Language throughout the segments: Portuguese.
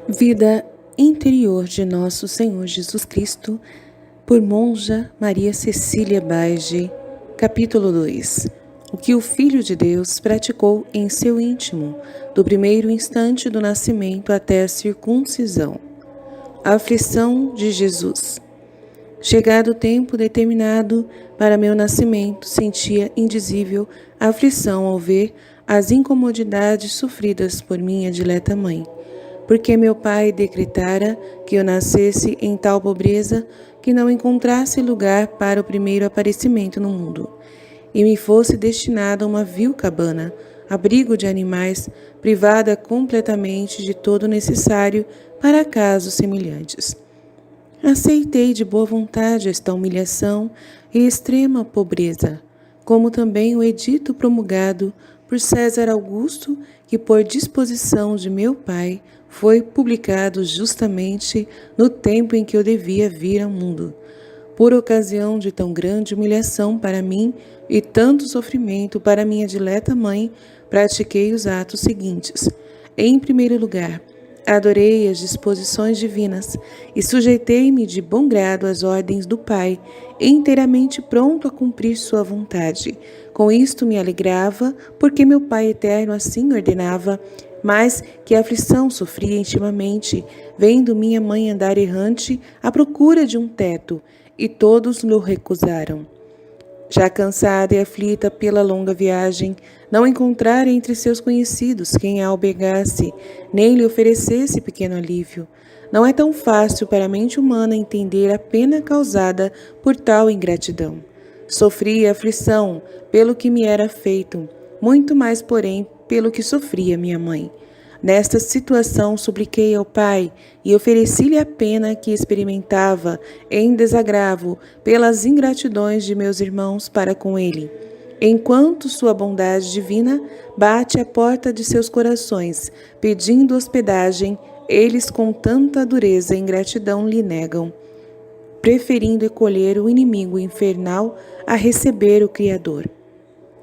Vida interior de nosso Senhor Jesus Cristo, por Monja Maria Cecília Baige, capítulo 2. O que o Filho de Deus praticou em seu íntimo, do primeiro instante do nascimento até a circuncisão. A aflição de Jesus. Chegado o tempo determinado para meu nascimento, sentia indizível aflição ao ver as incomodidades sofridas por minha dileta mãe, porque meu pai decretara que eu nascesse em tal pobreza que não encontrasse lugar para o primeiro aparecimento no mundo, e me fosse destinada a uma vil cabana, abrigo de animais, privada completamente de todo o necessário para casos semelhantes. Aceitei de boa vontade esta humilhação e extrema pobreza, como também o edito promulgado por César Augusto, que por disposição de meu pai foi publicado justamente no tempo em que eu devia vir ao mundo. Por ocasião de tão grande humilhação para mim e tanto sofrimento para minha dileta mãe, pratiquei os atos seguintes. Em primeiro lugar, adorei as disposições divinas e sujeitei-me de bom grado às ordens do Pai, inteiramente pronto a cumprir sua vontade. Com isto me alegrava, porque meu Pai eterno assim ordenava, mas que aflição sofria intimamente, vendo minha mãe andar errante à procura de um teto, e todos lhe recusaram. Já cansada e aflita pela longa viagem, não encontrara entre seus conhecidos quem a albergasse, nem lhe oferecesse pequeno alívio. Não é tão fácil para a mente humana entender a pena causada por tal ingratidão. Sofria aflição pelo que me era feito, muito mais, porém, pelo que sofria minha mãe. Nesta situação, supliquei ao Pai e ofereci-lhe a pena que experimentava em desagravo pelas ingratidões de meus irmãos para com ele, enquanto sua bondade divina bate à porta de seus corações, pedindo hospedagem, eles com tanta dureza e ingratidão lhe negam, preferindo acolher o inimigo infernal a receber o Criador.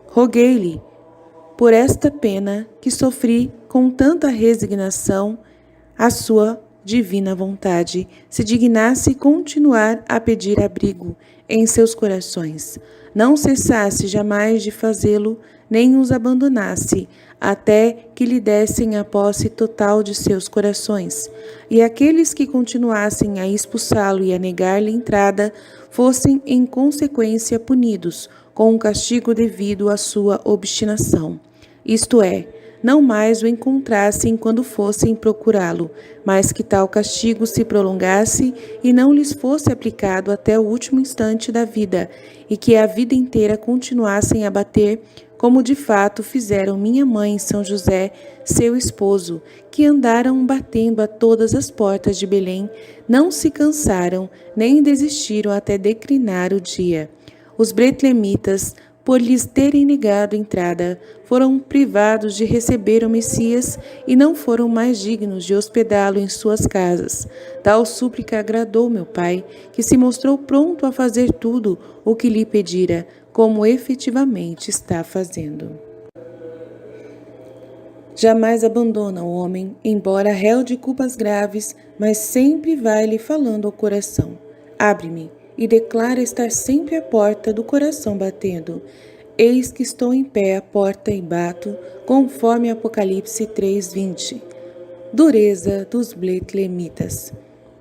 Roguei-lhe, por esta pena que sofri com tanta resignação, a sua divina vontade se dignasse continuar a pedir abrigo em seus corações, não cessasse jamais de fazê-lo, nem os abandonasse, até que lhe dessem a posse total de seus corações, e aqueles que continuassem a expulsá-lo e a negar-lhe entrada, fossem em consequência punidos com o castigo devido à sua obstinação. Isto é, não mais o encontrassem quando fossem procurá-lo, mas que tal castigo se prolongasse e não lhes fosse aplicado até o último instante da vida, e que a vida inteira continuassem a bater, como de fato fizeram minha mãe e São José, seu esposo, que andaram batendo a todas as portas de Belém, não se cansaram, nem desistiram até declinar o dia. Os betlemitas, por lhes terem negado entrada, foram privados de receber o Messias e não foram mais dignos de hospedá-lo em suas casas. Tal súplica agradou meu pai, que se mostrou pronto a fazer tudo o que lhe pedira, como efetivamente está fazendo. Jamais abandona o homem, embora réu de culpas graves, mas sempre vai-lhe falando ao coração. Abre-me, e declara estar sempre à porta do coração batendo. Eis que estou em pé à porta e bato, conforme Apocalipse 3:20. Dureza dos betlemitas.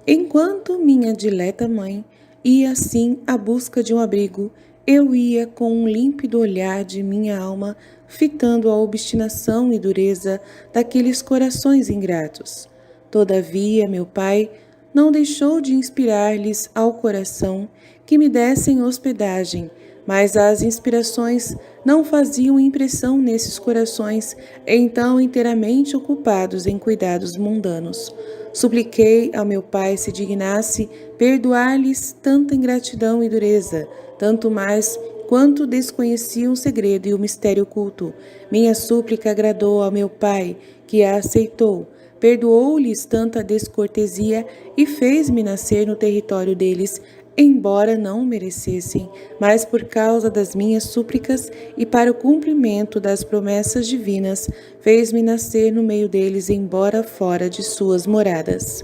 Enquanto minha dileta mãe ia assim à busca de um abrigo, eu ia com um límpido olhar de minha alma, fitando a obstinação e dureza daqueles corações ingratos. Todavia, meu pai não deixou de inspirar-lhes ao coração que me dessem hospedagem, mas as inspirações não faziam impressão nesses corações, então inteiramente ocupados em cuidados mundanos. Supliquei ao meu pai se dignasse perdoar-lhes tanta ingratidão e dureza, tanto mais quanto desconheciam o segredo e o mistério oculto. Minha súplica agradou ao meu pai, que a aceitou. Perdoou-lhes tanta descortesia e fez-me nascer no território deles, embora não o merecessem, mas por causa das minhas súplicas e para o cumprimento das promessas divinas, fez-me nascer no meio deles, embora fora de suas moradas.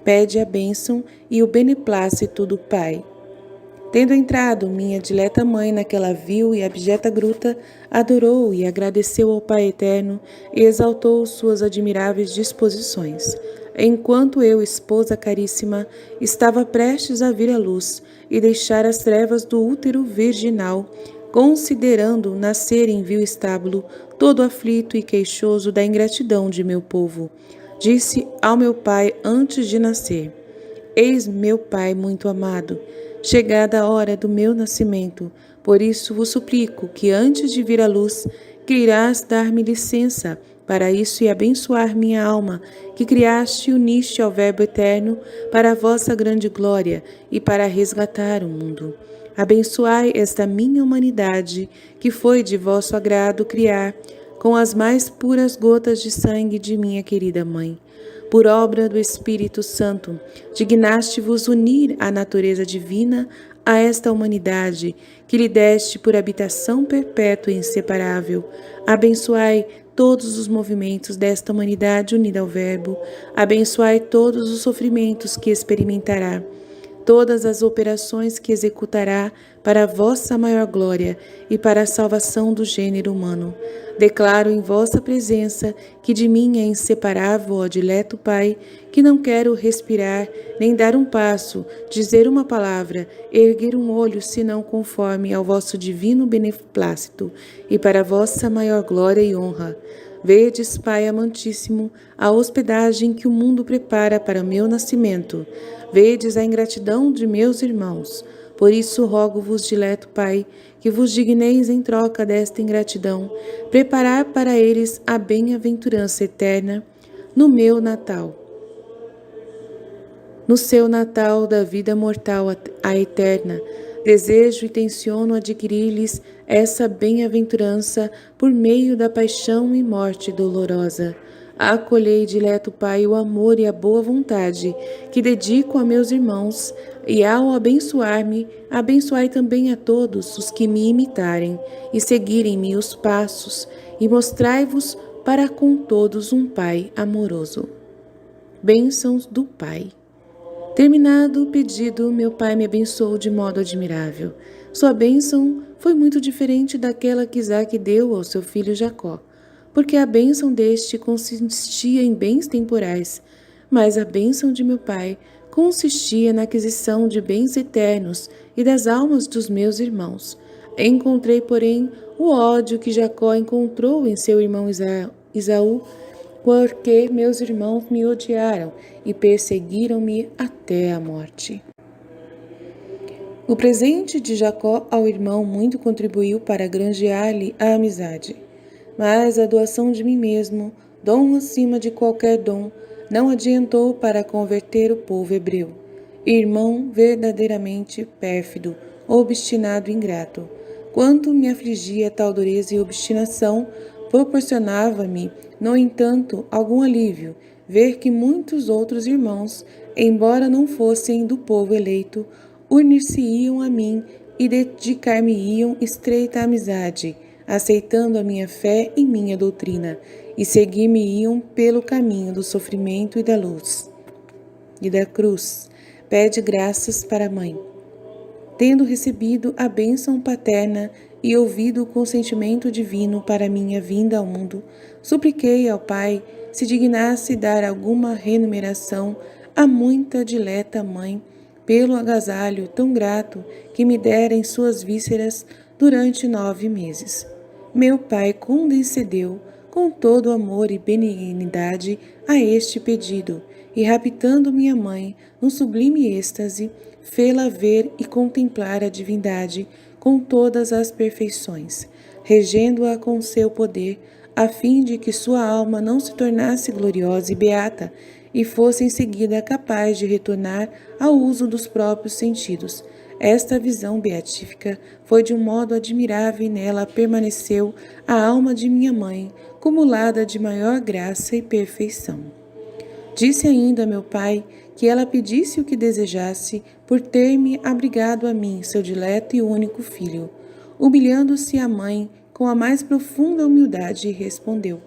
Pede a bênção e o beneplácito do Pai. Tendo entrado minha dileta mãe naquela vil e abjeta gruta, adorou e agradeceu ao Pai Eterno e exaltou suas admiráveis disposições. Enquanto eu, esposa caríssima, estava prestes a vir à luz e deixar as trevas do útero virginal, considerando nascer em vil estábulo, todo aflito e queixoso da ingratidão de meu povo, disse ao meu pai antes de nascer: Eis meu pai muito amado, chegada a hora do meu nascimento, por isso vos suplico que antes de vir à luz, queirás dar-me licença para isso e abençoar minha alma, que criaste e uniste ao Verbo Eterno para a vossa grande glória e para resgatar o mundo. Abençoai esta minha humanidade, que foi de vosso agrado criar, com as mais puras gotas de sangue de minha querida mãe. Por obra do Espírito Santo, dignaste-vos unir a natureza divina a esta humanidade, que lhe deste por habitação perpétua e inseparável. Abençoai todos os movimentos desta humanidade unida ao Verbo. Abençoai todos os sofrimentos que experimentará, todas as operações que executará para a vossa maior glória e para a salvação do gênero humano. Declaro em vossa presença que de mim é inseparável, ó dileto Pai, que não quero respirar, nem dar um passo, dizer uma palavra, erguer um olho, senão conforme ao vosso divino beneplácito e para a vossa maior glória e honra. Vedes, Pai amantíssimo, a hospedagem que o mundo prepara para meu nascimento. Vedes a ingratidão de meus irmãos. Por isso rogo-vos, dileto Pai, que vos digneis em troca desta ingratidão, preparar para eles a bem-aventurança eterna no meu Natal. No seu Natal da vida mortal a eterna, desejo e tenciono adquirir-lhes essa bem-aventurança por meio da paixão e morte dolorosa. Acolhei, dileto Pai, o amor e a boa vontade que dedico a meus irmãos, e ao abençoar-me, abençoai também a todos os que me imitarem e seguirem meus passos, e mostrai-vos para com todos um Pai amoroso. Bênçãos do Pai. Terminado o pedido, meu pai me abençoou de modo admirável. Sua bênção foi muito diferente daquela que Isaque deu ao seu filho Jacó, porque a bênção deste consistia em bens temporais, mas a bênção de meu pai consistia na aquisição de bens eternos e das almas dos meus irmãos. Encontrei, porém, o ódio que Jacó encontrou em seu irmão Esaú, porque meus irmãos me odiaram e perseguiram-me até a morte. O presente de Jacó ao irmão muito contribuiu para granjear-lhe a amizade, mas a doação de mim mesmo, dom acima de qualquer dom, não adiantou para converter o povo hebreu. Irmão verdadeiramente pérfido, obstinado e ingrato. Quanto me afligia tal dureza e obstinação, proporcionava-me, no entanto, algum alívio, ver que muitos outros irmãos, embora não fossem do povo eleito, unir-se-iam a mim e dedicar-me-iam estreita amizade, aceitando a minha fé e minha doutrina, e seguir-me-iam pelo caminho do sofrimento e da luz e da cruz. Pede graças para a mãe. Tendo recebido a bênção paterna e ouvido o consentimento divino para minha vinda ao mundo, supliquei ao Pai se dignasse dar alguma remuneração à muita dileta mãe pelo agasalho tão grato que me dera em suas vísceras durante 9 meses. Meu pai condescendeu com todo amor e benignidade a este pedido, e raptando minha mãe num sublime êxtase, fê-la ver e contemplar a divindade com todas as perfeições, regendo-a com seu poder, a fim de que sua alma não se tornasse gloriosa e beata, e fosse em seguida capaz de retornar ao uso dos próprios sentidos. Esta visão beatífica foi de um modo admirável e nela permaneceu a alma de minha mãe, cumulada de maior graça e perfeição. Disse ainda a meu pai que ela pedisse o que desejasse por ter-me abrigado a mim, seu dileto e único filho. Humilhando-se a mãe com a mais profunda humildade, respondeu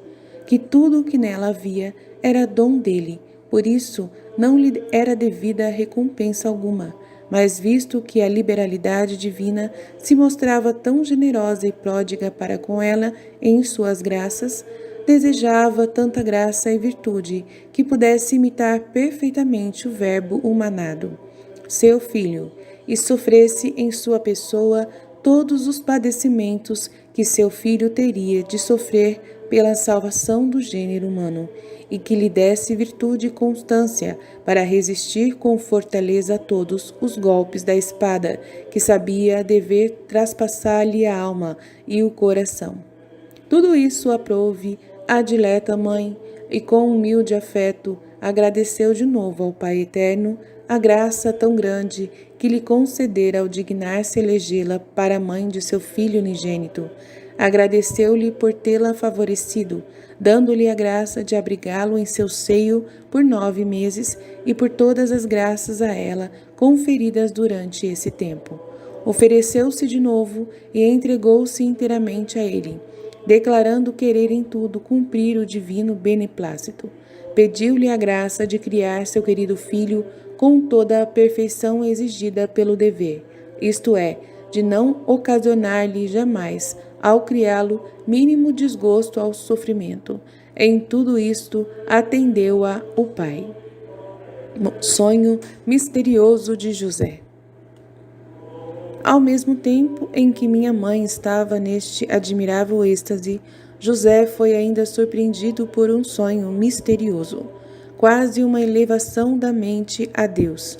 que tudo o que nela havia era dom dele, por isso não lhe era devida recompensa alguma. Mas visto que a liberalidade divina se mostrava tão generosa e pródiga para com ela em suas graças, desejava tanta graça e virtude que pudesse imitar perfeitamente o Verbo humanado, seu Filho, e sofresse em sua pessoa todos os padecimentos que seu Filho teria de sofrer pela salvação do gênero humano, e que lhe desse virtude e constância para resistir com fortaleza a todos os golpes da espada, que sabia dever traspassar-lhe a alma e o coração. Tudo isso aprouve a dileta mãe, e com humilde afeto agradeceu de novo ao Pai Eterno a graça tão grande que lhe concedera ao dignar-se elegê-la para a mãe de seu filho unigênito. Agradeceu-lhe por tê-la favorecido, dando-lhe a graça de abrigá-lo em seu seio por 9 meses e por todas as graças a ela conferidas durante esse tempo. Ofereceu-se de novo e entregou-se inteiramente a ele, declarando querer em tudo cumprir o divino beneplácito. Pediu-lhe a graça de criar seu querido filho com toda a perfeição exigida pelo dever, isto é, de não ocasionar-lhe jamais, ao criá-lo, mínimo desgosto ao sofrimento. Em tudo isto atendeu-a o Pai. Sonho misterioso de José. Ao mesmo tempo em que minha mãe estava neste admirável êxtase, José foi ainda surpreendido por um sonho misterioso, quase uma elevação da mente a Deus.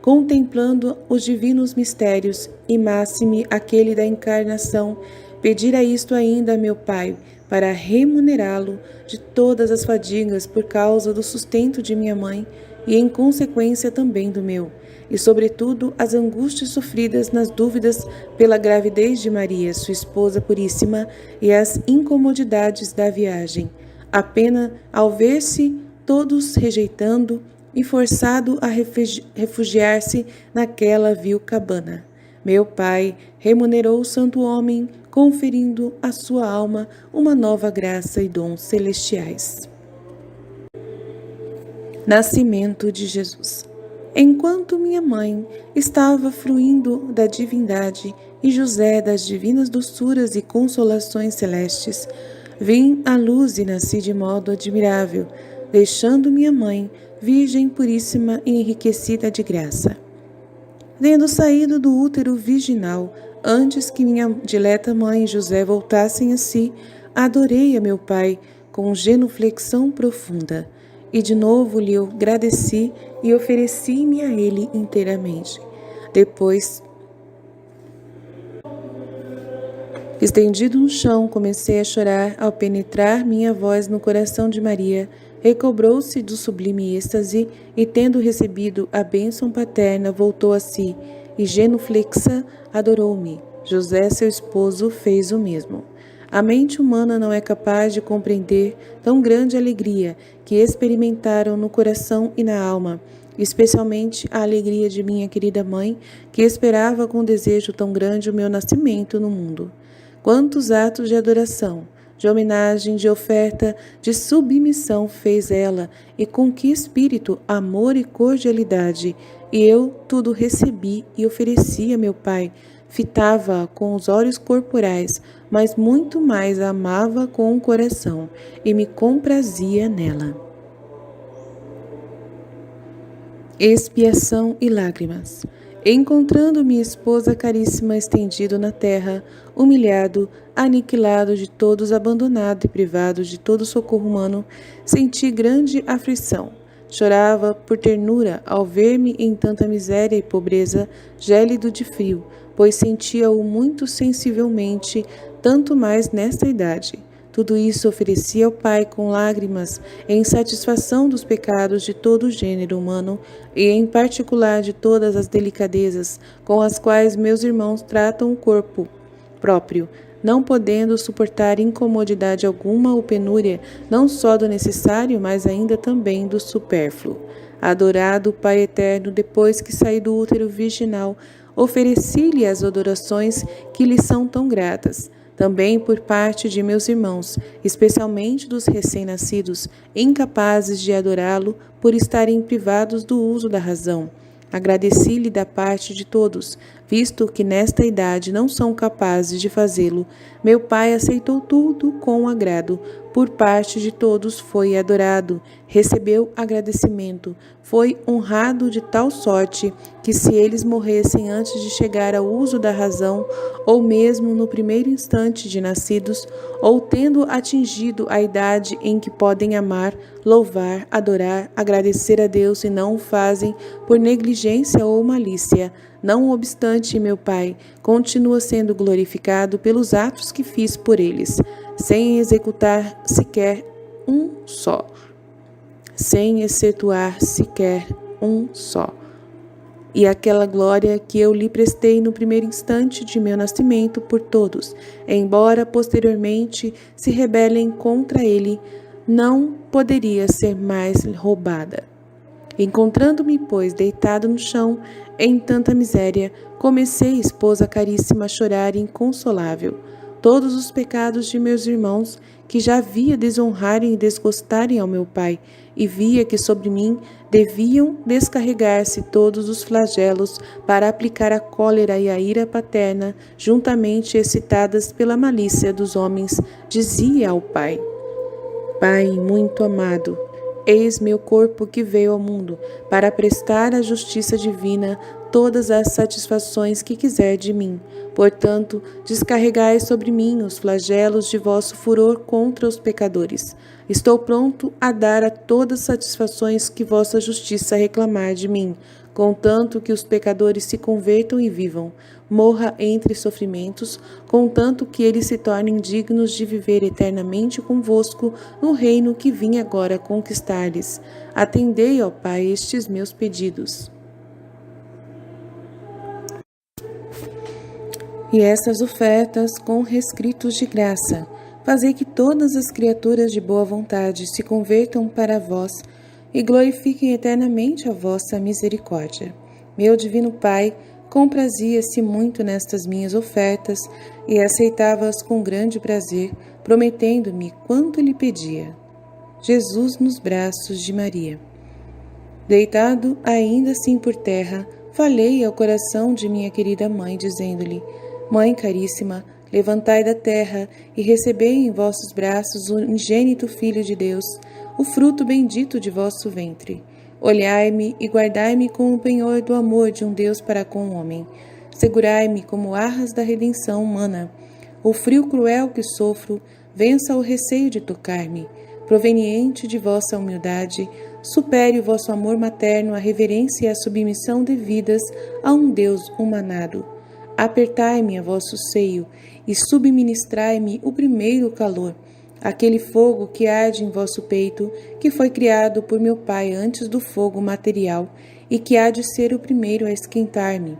Contemplando os divinos mistérios, e máxime aquele da encarnação, pedira isto ainda a meu pai, para remunerá-lo de todas as fadigas por causa do sustento de minha mãe, e em consequência também do meu, e sobretudo as angústias sofridas nas dúvidas pela gravidez de Maria, sua esposa puríssima, e as incomodidades da viagem, a pena ao ver-se todos rejeitando e forçado a refugiar-se naquela vil cabana. Meu pai remunerou o santo homem, conferindo à sua alma uma nova graça e dons celestiais. Nascimento de Jesus. Enquanto minha mãe estava fruindo da divindade e José das divinas doçuras e consolações celestes, vim à luz e nasci de modo admirável, deixando minha mãe virgem puríssima e enriquecida de graça. Tendo saído do útero virginal, antes que minha dileta mãe e José voltassem a si, adorei a meu pai com genuflexão profunda, e de novo lhe agradeci e ofereci-me a ele inteiramente. Depois, estendido no chão, comecei a chorar ao penetrar minha voz no coração de Maria. Recobrou-se do sublime êxtase e, tendo recebido a bênção paterna, voltou a si e, genuflexa, adorou-me. José, seu esposo, fez o mesmo. A mente humana não é capaz de compreender tão grande alegria que experimentaram no coração e na alma, especialmente a alegria de minha querida mãe, que esperava com desejo tão grande o meu nascimento no mundo. Quantos atos de adoração, de homenagem, de oferta, de submissão fez ela, e com que espírito, amor e cordialidade, e eu tudo recebi e ofereci a meu pai. Fitava-a com os olhos corporais, mas muito mais a amava com o coração, e me comprazia nela. Expiação e lágrimas. Encontrando minha esposa caríssima estendido na terra, humilhado, aniquilado de todos, abandonado e privado de todo socorro humano, senti grande aflição. Chorava por ternura ao ver-me em tanta miséria e pobreza, gélido de frio, pois sentia-o muito sensivelmente, tanto mais nesta idade. Tudo isso oferecia ao Pai com lágrimas, em satisfação dos pecados de todo o gênero humano e, em particular, de todas as delicadezas com as quais meus irmãos tratam o corpo próprio, não podendo suportar incomodidade alguma ou penúria, não só do necessário, mas ainda também do supérfluo. Adorado Pai eterno, depois que saí do útero virginal, ofereci-lhe as adorações que lhe são tão gratas. Também por parte de meus irmãos, especialmente dos recém-nascidos, incapazes de adorá-lo por estarem privados do uso da razão. Agradeci-lhe da parte de todos, visto que nesta idade não são capazes de fazê-lo. Meu Pai aceitou tudo com agrado. Por parte de todos foi adorado, recebeu agradecimento, foi honrado de tal sorte que, se eles morressem antes de chegar ao uso da razão, ou mesmo no primeiro instante de nascidos, ou tendo atingido a idade em que podem amar, louvar, adorar, agradecer a Deus e não o fazem por negligência ou malícia, não obstante, meu Pai continua sendo glorificado pelos atos que fiz por eles, sem executar sequer um só, sem excetuar sequer um só. E aquela glória que eu lhe prestei no primeiro instante de meu nascimento por todos, embora posteriormente se rebelem contra ele, não poderia ser mais roubada. Encontrando-me, pois, deitado no chão, em tanta miséria, comecei, esposa caríssima, a chorar inconsolável. Todos os pecados de meus irmãos, que já via desonrarem e desgostarem ao meu Pai, e via que sobre mim deviam descarregar-se todos os flagelos para aplicar a cólera e a ira paterna, juntamente excitadas pela malícia dos homens, dizia ao Pai: Pai muito amado, eis meu corpo que veio ao mundo, para prestar à justiça divina todas as satisfações que quiser de mim. Portanto, descarregai sobre mim os flagelos de vosso furor contra os pecadores. Estou pronto a dar a todas as satisfações que vossa justiça reclamar de mim, contanto que os pecadores se convertam e vivam. Morra entre sofrimentos, contanto que eles se tornem dignos de viver eternamente convosco no reino que vim agora conquistar-lhes. Atendei, ó Pai, estes meus pedidos. E essas ofertas com rescritos de graça, fazei que todas as criaturas de boa vontade se convertam para vós e glorifiquem eternamente a vossa misericórdia. Meu divino Pai, comprazia-se muito nestas minhas ofertas e aceitava-as com grande prazer, prometendo-me quanto lhe pedia. Jesus nos braços de Maria. Deitado ainda assim por terra, falei ao coração de minha querida mãe, dizendo-lhe: Mãe caríssima, levantai da terra e recebei em vossos braços o unigênito Filho de Deus, o fruto bendito de vosso ventre. Olhai-me e guardai-me com o penhor do amor de um Deus para com o homem. Segurai-me como arras da redenção humana. O frio cruel que sofro, vença o receio de tocar-me. Proveniente de vossa humildade, supere o vosso amor materno a reverência e a submissão devidas a um Deus humanado. Apertai-me a vosso seio e subministrai-me o primeiro calor, aquele fogo que arde em vosso peito, que foi criado por meu Pai antes do fogo material e que há de ser o primeiro a esquentar-me.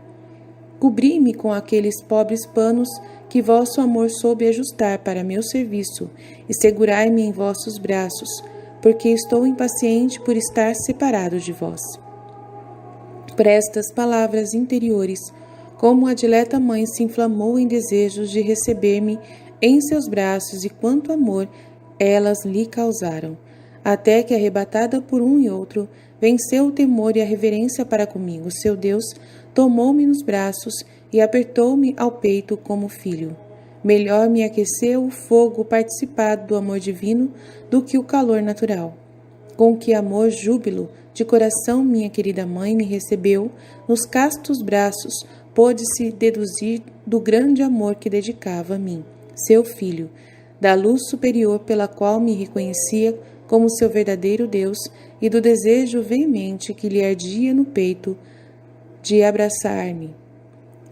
Cobri-me com aqueles pobres panos que vosso amor soube ajustar para meu serviço e segurai-me em vossos braços, porque estou impaciente por estar separado de vós. Por estas palavras interiores, como a dileta mãe se inflamou em desejos de receber-me em seus braços e quanto amor elas lhe causaram, até que, arrebatada por um e outro, venceu o temor e a reverência para comigo. Seu Deus tomou-me nos braços e apertou-me ao peito como filho. Melhor me aqueceu o fogo participado do amor divino do que o calor natural. Com que amor júbilo de coração minha querida mãe me recebeu, nos castos braços pôde-se deduzir do grande amor que dedicava a mim, seu filho, da luz superior pela qual me reconhecia como seu verdadeiro Deus e do desejo veemente que lhe ardia no peito de abraçar-me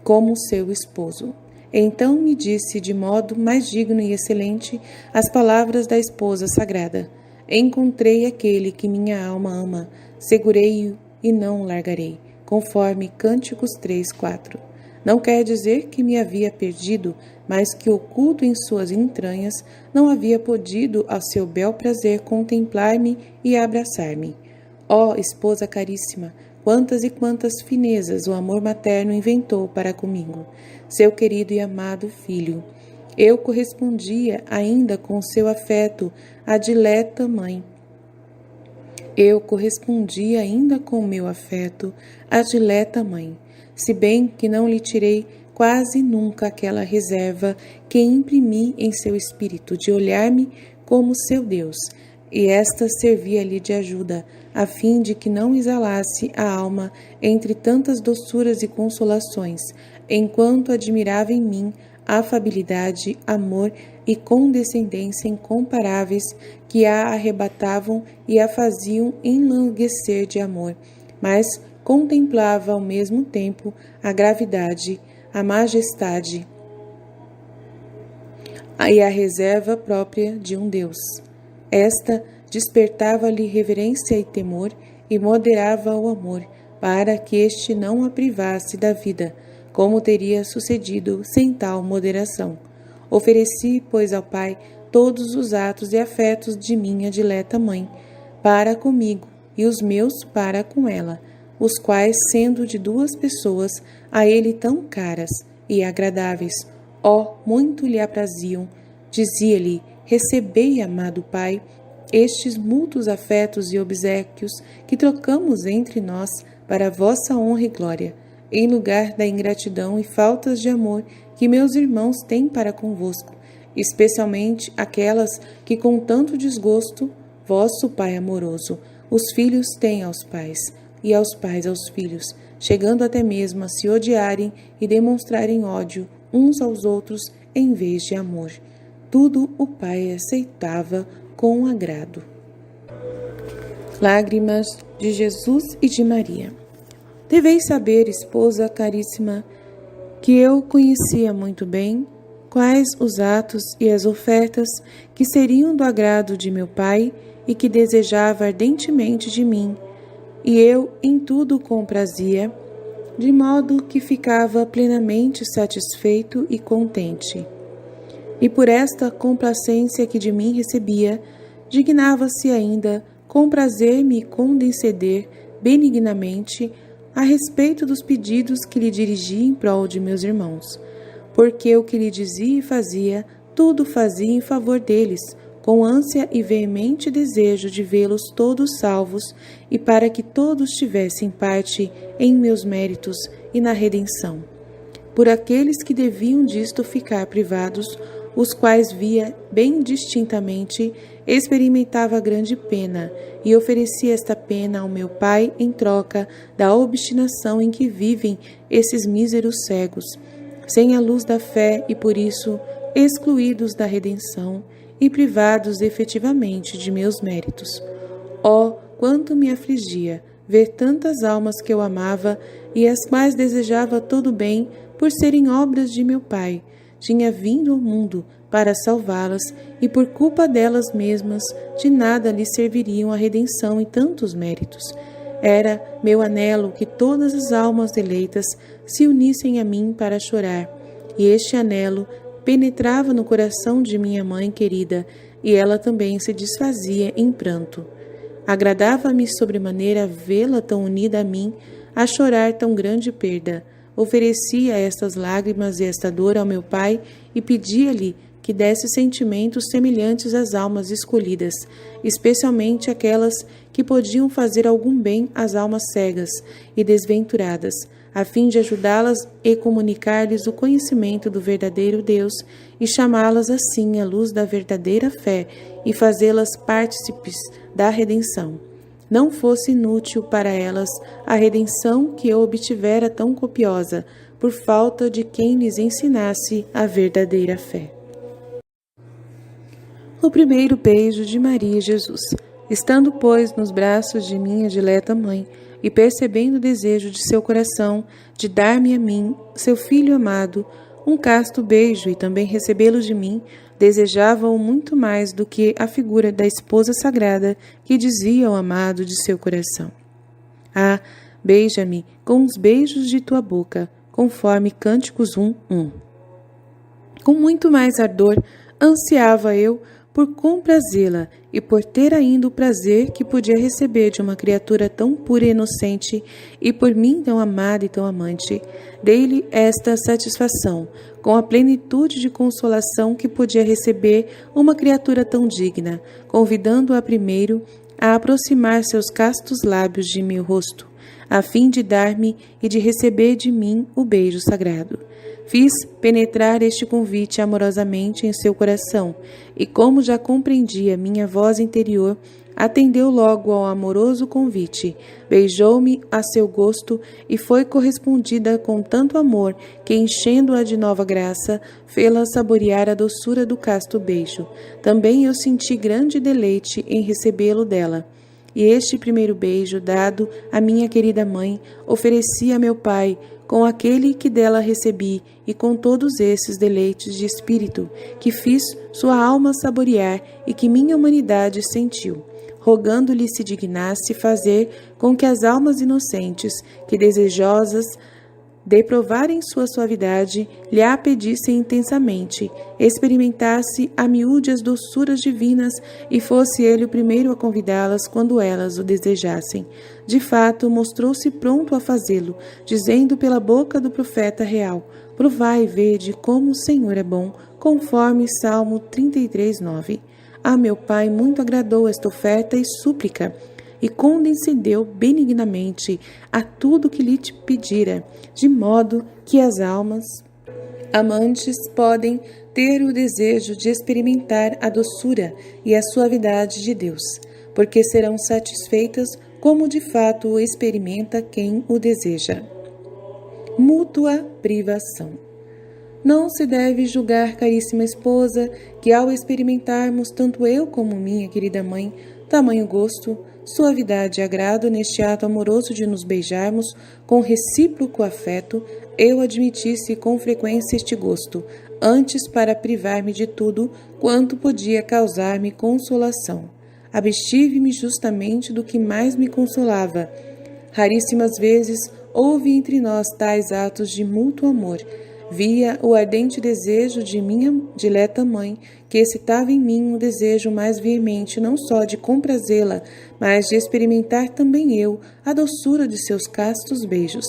como seu esposo. Então me disse de modo mais digno e excelente as palavras da esposa sagrada: Encontrei aquele que minha alma ama, segurei-o e não o largarei, conforme Cânticos 3:4. Não quer dizer que me havia perdido, mas que oculto em suas entranhas não havia podido ao seu bel prazer contemplar-me e abraçar-me. Ó esposa caríssima, quantas e quantas finezas o amor materno inventou para comigo, seu querido e amado filho. Eu correspondia ainda com seu afeto à dileta mãe. Eu correspondi ainda com meu afeto à dileta mãe, se bem que não lhe tirei quase nunca aquela reserva que imprimi em seu espírito de olhar-me como seu Deus, e esta servia-lhe de ajuda, a fim de que não exalasse a alma entre tantas doçuras e consolações, enquanto admirava em mim afabilidade, amor e condescendência incomparáveis que a arrebatavam e a faziam enlanguecer de amor, mas contemplava ao mesmo tempo a gravidade, a majestade e a reserva própria de um Deus. Esta despertava-lhe reverência e temor e moderava o amor, para que este não a privasse da vida, como teria sucedido sem tal moderação. Ofereci, pois, ao Pai todos os atos e afetos de minha dileta mãe, para comigo, e os meus para com ela, os quais, sendo de duas pessoas, a ele tão caras e agradáveis, muito lhe apraziam. Dizia-lhe: recebei, amado Pai, estes mútuos afetos e obséquios que trocamos entre nós para a vossa honra e glória, em lugar da ingratidão e faltas de amor que meus irmãos têm para convosco, especialmente aquelas que com tanto desgosto, vosso Pai amoroso, os filhos têm aos pais, e aos pais aos filhos, chegando até mesmo a se odiarem e demonstrarem ódio uns aos outros em vez de amor. Tudo o Pai aceitava com agrado. Lágrimas de Jesus e de Maria. Deveis saber, esposa caríssima, que eu conhecia muito bem quais os atos e as ofertas que seriam do agrado de meu Pai e que desejava ardentemente de mim, e eu em tudo o comprazia, de modo que ficava plenamente satisfeito e contente. E por esta complacência que de mim recebia, dignava-se ainda comprazer-me e condescender benignamente a respeito dos pedidos que lhe dirigia em prol de meus irmãos, porque o que lhe dizia e fazia, tudo fazia em favor deles, com ânsia e veemente desejo de vê-los todos salvos e para que todos tivessem parte em meus méritos e na redenção. Por aqueles que deviam disto ficar privados, os quais via bem distintamente, experimentava grande pena e oferecia esta pena ao meu Pai em troca da obstinação em que vivem esses míseros cegos, sem a luz da fé e por isso excluídos da redenção e privados efetivamente de meus méritos. Quanto me afligia ver tantas almas que eu amava e as quais desejava todo bem por serem obras de meu Pai, tinha vindo ao mundo para salvá-las e por culpa delas mesmas de nada lhe serviriam a redenção e tantos méritos. Era meu anelo que todas as almas eleitas se unissem a mim para chorar, e este anelo penetrava no coração de minha mãe querida, e ela também se desfazia em pranto. Agradava-me sobremaneira vê-la tão unida a mim, a chorar tão grande perda. Oferecia estas lágrimas e esta dor ao meu Pai e pedia-lhe que desse sentimentos semelhantes às almas escolhidas, especialmente aquelas que podiam fazer algum bem às almas cegas e desventuradas, a fim de ajudá-las e comunicar-lhes o conhecimento do verdadeiro Deus e chamá-las assim à luz da verdadeira fé e fazê-las partícipes da redenção. Não fosse inútil para elas a redenção que eu obtivera tão copiosa, por falta de quem lhes ensinasse a verdadeira fé. O primeiro beijo de Maria e Jesus. Estando, pois, nos braços de minha dileta mãe, e percebendo o desejo de seu coração de dar-me a mim, seu filho amado, um casto beijo e também recebê-lo de mim, desejava-o muito mais do que a figura da esposa sagrada que dizia ao amado de seu coração: beija-me com os beijos de tua boca, conforme Cânticos 1:1. Com muito mais ardor ansiava eu por comprazê-la e por ter ainda o prazer que podia receber de uma criatura tão pura e inocente, e por mim tão amada e tão amante. Dei-lhe esta satisfação, com a plenitude de consolação que podia receber uma criatura tão digna, convidando-a primeiro a aproximar seus castos lábios de meu rosto, a fim de dar-me e de receber de mim o beijo sagrado. Fiz penetrar este convite amorosamente em seu coração, e como já compreendia minha voz interior, atendeu logo ao amoroso convite, beijou-me a seu gosto e foi correspondida com tanto amor que, enchendo-a de nova graça, fê-la saborear a doçura do casto beijo. Também eu senti grande deleite em recebê-lo dela. E este primeiro beijo, dado à minha querida mãe, ofereci a meu pai, com aquele que dela recebi, e com todos esses deleites de espírito, que fiz sua alma saborear e que minha humanidade sentiu, rogando-lhe se dignasse fazer com que as almas inocentes, que desejosas de provarem sua suavidade, lhe a pedissem intensamente, experimentasse a miúde as doçuras divinas e fosse ele o primeiro a convidá-las quando elas o desejassem. De fato, mostrou-se pronto a fazê-lo, dizendo pela boca do profeta real: provai e vede como o Senhor é bom, conforme Salmo 33:9. A meu pai muito agradou esta oferta e súplica, e condescendeu benignamente a tudo que lhe pedira, de modo que as almas amantes podem ter o desejo de experimentar a doçura e a suavidade de Deus, porque serão satisfeitas como de fato o experimenta quem o deseja. Mútua privação. Não se deve julgar, caríssima esposa, que ao experimentarmos, tanto eu como minha querida mãe, tamanho gosto, suavidade e agrado neste ato amoroso de nos beijarmos com recíproco afeto, eu admitisse com frequência este gosto, antes para privar-me de tudo quanto podia causar-me consolação. Abstive-me justamente do que mais me consolava. Raríssimas vezes houve entre nós tais atos de mútuo amor. Via o ardente desejo de minha dileta mãe, que excitava em mim um desejo mais veemente não só de comprazê-la, mas de experimentar também eu a doçura de seus castos beijos.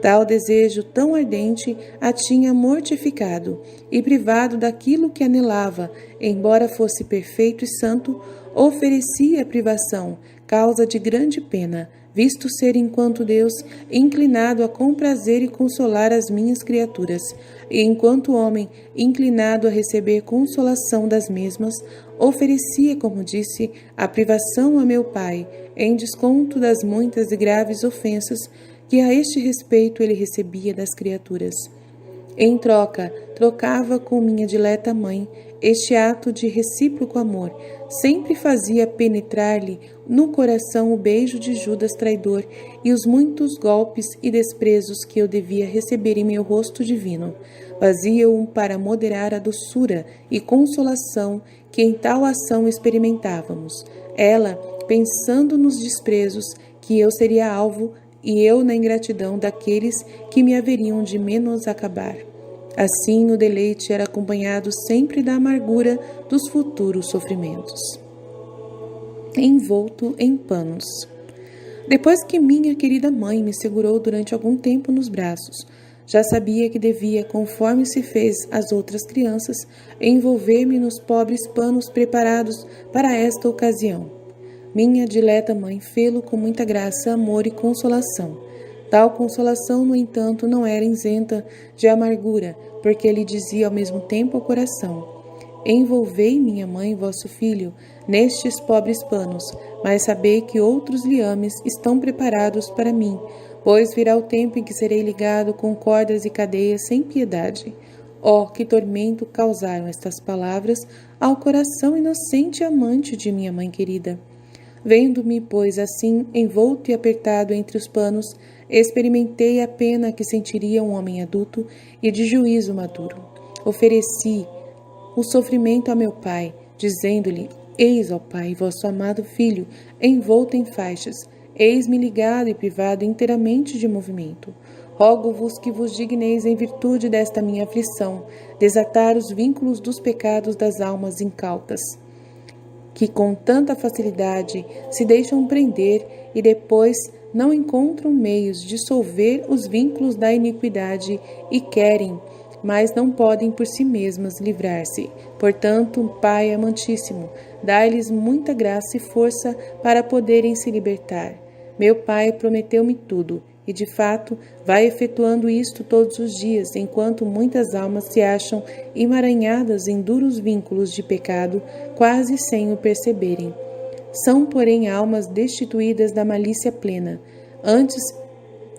Tal desejo tão ardente a tinha mortificado e privado daquilo que anelava, embora fosse perfeito e santo, oferecia a privação, causa de grande pena, visto ser enquanto Deus inclinado a comprazer e consolar as minhas criaturas, e enquanto homem inclinado a receber consolação das mesmas, oferecia, como disse, a privação a meu pai, em desconto das muitas e graves ofensas que a este respeito ele recebia das criaturas. Em troca, trocava com minha dileta mãe este ato de recíproco amor, sempre fazia penetrar-lhe no coração o beijo de Judas traidor e os muitos golpes e desprezos que eu devia receber em meu rosto divino. Fazia-o para moderar a doçura e consolação que em tal ação experimentávamos. Ela, pensando nos desprezos que eu seria alvo, e eu na ingratidão daqueles que me haveriam de menoscabar. Assim, o deleite era acompanhado sempre da amargura dos futuros sofrimentos. Envolto em panos. Depois que minha querida mãe me segurou durante algum tempo nos braços, já sabia que devia, conforme se fez às outras crianças, envolver-me nos pobres panos preparados para esta ocasião. Minha dileta mãe fê-lo com muita graça, amor e consolação. Tal consolação, no entanto, não era isenta de amargura, porque ele dizia ao mesmo tempo ao coração: envolvei, minha mãe, vosso filho, nestes pobres panos, mas sabei que outros liames estão preparados para mim, pois virá o tempo em que serei ligado com cordas e cadeias sem piedade. Oh, que tormento causaram estas palavras ao coração inocente e amante de minha mãe querida! Vendo-me, pois, assim, envolto e apertado entre os panos, experimentei a pena que sentiria um homem adulto e de juízo maduro. Ofereci o sofrimento a meu pai, dizendo-lhe: eis, ó pai, vosso amado filho, envolto em faixas, eis-me ligado e privado inteiramente de movimento. Rogo-vos que vos digneis, em virtude desta minha aflição, desatar os vínculos dos pecados das almas incautas, que com tanta facilidade se deixam prender e depois não encontram meios de dissolver os vínculos da iniquidade e querem, mas não podem por si mesmas livrar-se. Portanto, Pai amantíssimo, dai-lhes muita graça e força para poderem se libertar. Meu Pai prometeu-me tudo, e de fato vai efetuando isto todos os dias, enquanto muitas almas se acham emaranhadas em duros vínculos de pecado, quase sem o perceberem. São, porém, almas destituídas da malícia plena, antes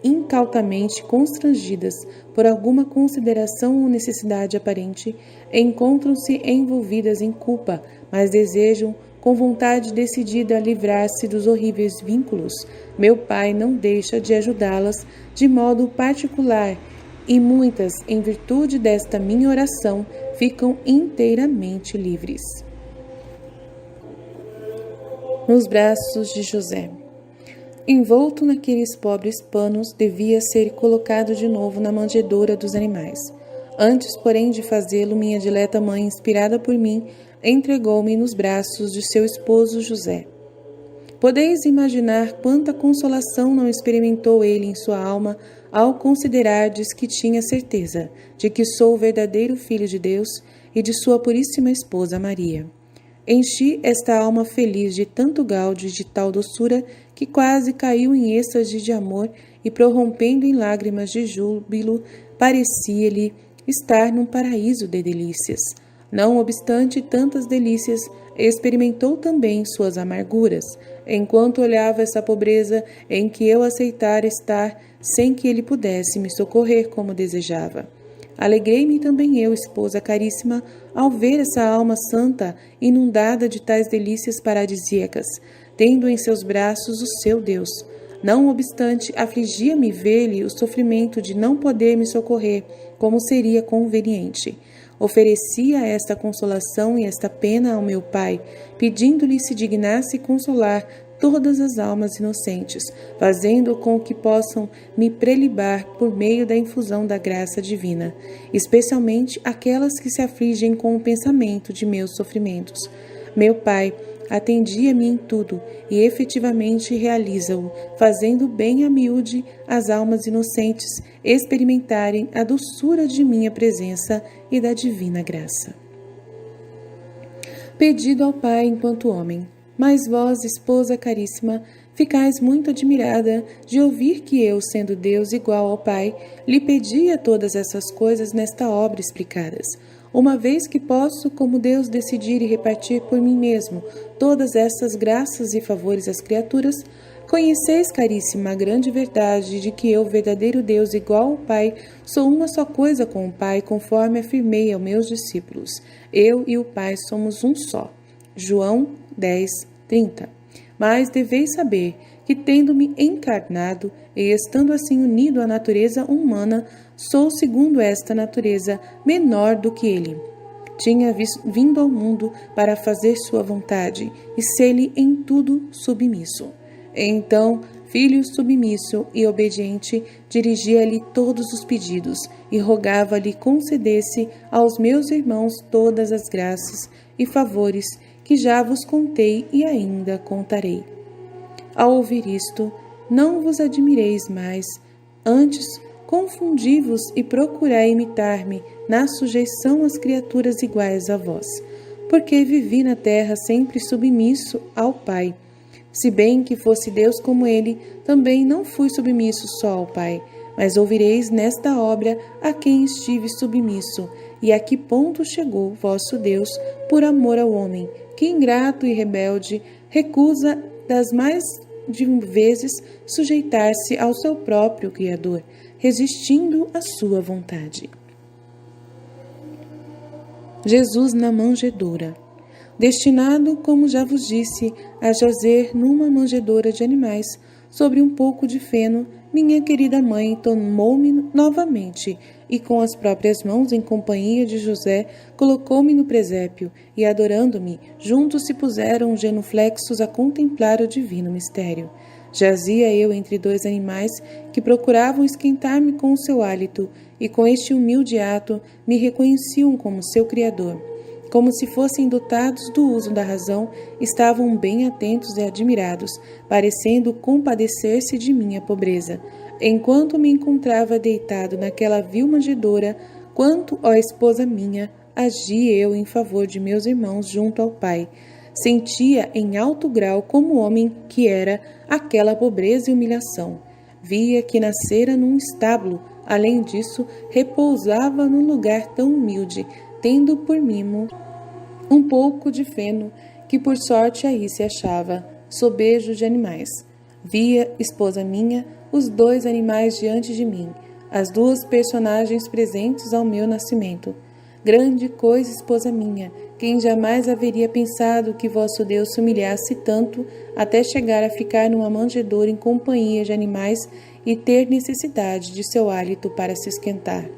incautamente constrangidas por alguma consideração ou necessidade aparente, encontram-se envolvidas em culpa, mas desejam com vontade decidida livrar-se dos horríveis vínculos. Meu Pai não deixa de ajudá-las de modo particular, e muitas, em virtude desta minha oração, ficam inteiramente livres. Nos braços de José. Envolto naqueles pobres panos, devia ser colocado de novo na manjedoura dos animais. Antes, porém, de fazê-lo, minha dileta mãe, inspirada por mim, entregou-me nos braços de seu esposo José. Podeis imaginar quanta consolação não experimentou ele em sua alma ao considerardes que tinha certeza de que sou o verdadeiro Filho de Deus e de sua puríssima esposa Maria. Enchi esta alma feliz de tanto gaudio e de tal doçura que quase caiu em êxtase de amor e, prorrompendo em lágrimas de júbilo, parecia-lhe estar num paraíso de delícias. Não obstante tantas delícias, experimentou também suas amarguras, enquanto olhava essa pobreza em que eu aceitara estar sem que ele pudesse me socorrer como desejava. Alegrei-me também eu, esposa caríssima, ao ver essa alma santa inundada de tais delícias paradisíacas, tendo em seus braços o seu Deus. Não obstante, afligia-me ver-lhe o sofrimento de não poder me socorrer, como seria conveniente. Oferecia esta consolação e esta pena ao meu Pai, pedindo-lhe se dignasse consolar todas as almas inocentes, fazendo com que possam me prelibar por meio da infusão da graça divina, especialmente aquelas que se afligem com o pensamento de meus sofrimentos. Meu Pai atendia-me em tudo e efetivamente realiza-o, fazendo bem a miúde as almas inocentes experimentarem a doçura de minha presença e da divina graça. Pedido ao Pai enquanto homem. Mas vós, esposa caríssima, ficais muito admirada de ouvir que eu, sendo Deus igual ao Pai, lhe pedia todas essas coisas nesta obra explicadas. Uma vez que posso, como Deus, decidir e repartir por mim mesmo todas essas graças e favores às criaturas, conheceis, caríssima, a grande verdade de que eu, verdadeiro Deus igual ao Pai, sou uma só coisa com o Pai, conforme afirmei aos meus discípulos. Eu e o Pai somos um só. João 10:30. Mas deveis saber que, tendo-me encarnado e estando assim unido à natureza humana, sou, segundo esta natureza, menor do que ele. Tinha vindo ao mundo para fazer sua vontade e ser-lhe em tudo submisso. Então, filho submisso e obediente, dirigia-lhe todos os pedidos e rogava-lhe concedesse aos meus irmãos todas as graças e favores que já vos contei e ainda contarei. Ao ouvir isto, não vos admireis mais, antes confundi-vos e procurai imitar-me na sujeição às criaturas iguais a vós, porque vivi na terra sempre submisso ao Pai. Se bem que fosse Deus como ele, também não fui submisso só ao Pai, mas ouvireis nesta obra a quem estive submisso, e a que ponto chegou vosso Deus por amor ao homem, que ingrato e rebelde recusa das mais de vezes sujeitar-se ao seu próprio Criador, resistindo à sua vontade. Jesus na manjedoura. Destinado, como já vos disse, a jazer numa manjedoura de animais, sobre um pouco de feno, minha querida mãe tomou-me novamente e com as próprias mãos, em companhia de José, colocou-me no presépio e, adorando-me, juntos se puseram genuflexos a contemplar o divino mistério. Jazia eu entre dois animais que procuravam esquentar-me com o seu hálito, e com este humilde ato me reconheciam como seu criador. Como se fossem dotados do uso da razão, estavam bem atentos e admirados, parecendo compadecer-se de minha pobreza. Enquanto me encontrava deitado naquela vil manjedoura, quanto, ó esposa minha, agi eu em favor de meus irmãos junto ao Pai. Sentia em alto grau como homem que era aquela pobreza e humilhação. Via que nascera num estábulo, além disso, repousava num lugar tão humilde, tendo por mimo um pouco de feno, que por sorte aí se achava, sobejo de animais. Via, esposa minha, os dois animais diante de mim, as duas personagens presentes ao meu nascimento. Grande coisa, esposa minha, quem jamais haveria pensado que vosso Deus se humilhasse tanto até chegar a ficar numa manjedoura em companhia de animais e ter necessidade de seu hálito para se esquentar.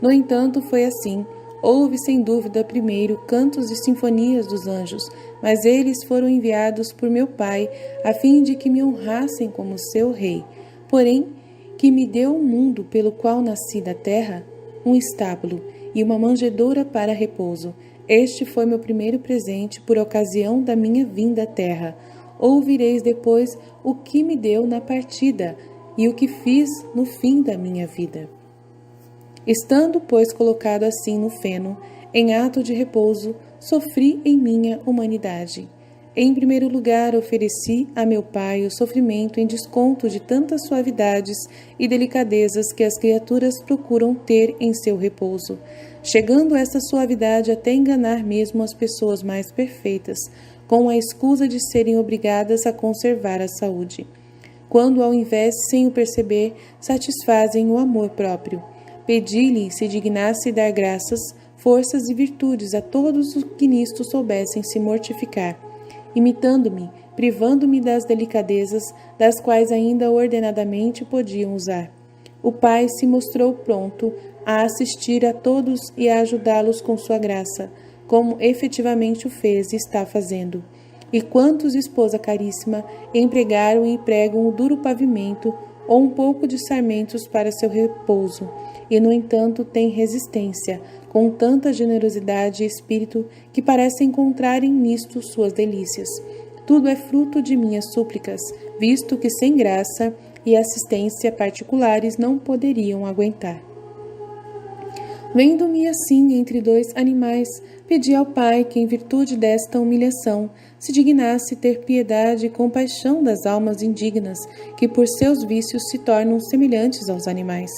No entanto, foi assim. Houve, sem dúvida, primeiro cantos e sinfonias dos anjos, mas eles foram enviados por meu Pai, a fim de que me honrassem como seu rei. Porém, que me deu o mundo pelo qual nasci da terra, um estábulo e uma manjedoura para repouso. Este foi meu primeiro presente por ocasião da minha vinda à terra. Ouvireis depois o que me deu na partida e o que fiz no fim da minha vida. Estando, pois, colocado assim no feno, em ato de repouso, sofri em minha humanidade. Em primeiro lugar, ofereci a meu Pai o sofrimento em desconto de tantas suavidades e delicadezas que as criaturas procuram ter em seu repouso, chegando esta suavidade até enganar mesmo as pessoas mais perfeitas, com a escusa de serem obrigadas a conservar a saúde, quando, ao invés, sem o perceber, satisfazem o amor próprio. Pedi-lhe se dignasse dar graças, forças e virtudes a todos os que nisto soubessem se mortificar, imitando-me, privando-me das delicadezas das quais ainda ordenadamente podiam usar. O Pai se mostrou pronto a assistir a todos e a ajudá-los com sua graça, como efetivamente o fez e está fazendo. E quantos, esposa caríssima, empregaram e empregam o duro pavimento ou um pouco de sarmentos para seu repouso, e, no entanto, têm resistência, com tanta generosidade e espírito que parecem encontrarem nisto suas delícias. Tudo é fruto de minhas súplicas, visto que sem graça e assistência particulares não poderiam aguentar. Vendo-me assim entre dois animais, pedi ao Pai que, em virtude desta humilhação, se dignasse ter piedade e compaixão das almas indignas, que por seus vícios se tornam semelhantes aos animais.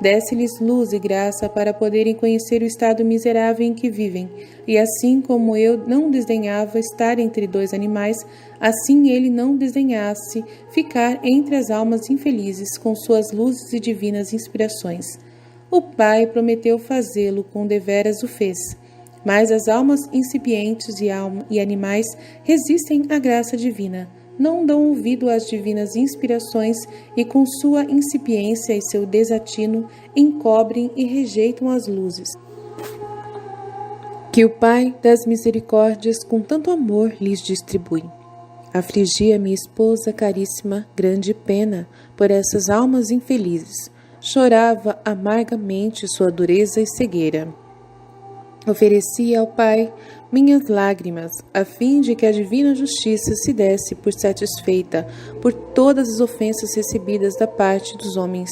Desse-lhes luz e graça para poderem conhecer o estado miserável em que vivem, e assim como eu não desdenhava estar entre dois animais, assim ele não desdenhasse ficar entre as almas infelizes com suas luzes e divinas inspirações. O Pai prometeu fazê-lo, com deveras o fez. Mas as almas incipientes e animais resistem à graça divina, não dão ouvido às divinas inspirações e, com sua incipiência e seu desatino, encobrem e rejeitam as luzes que o Pai das misericórdias com tanto amor lhes distribui. Afligia minha esposa caríssima grande pena por essas almas infelizes. Chorava amargamente sua dureza e cegueira. Oferecia ao Pai minhas lágrimas, a fim de que a divina justiça se desse por satisfeita por todas as ofensas recebidas da parte dos homens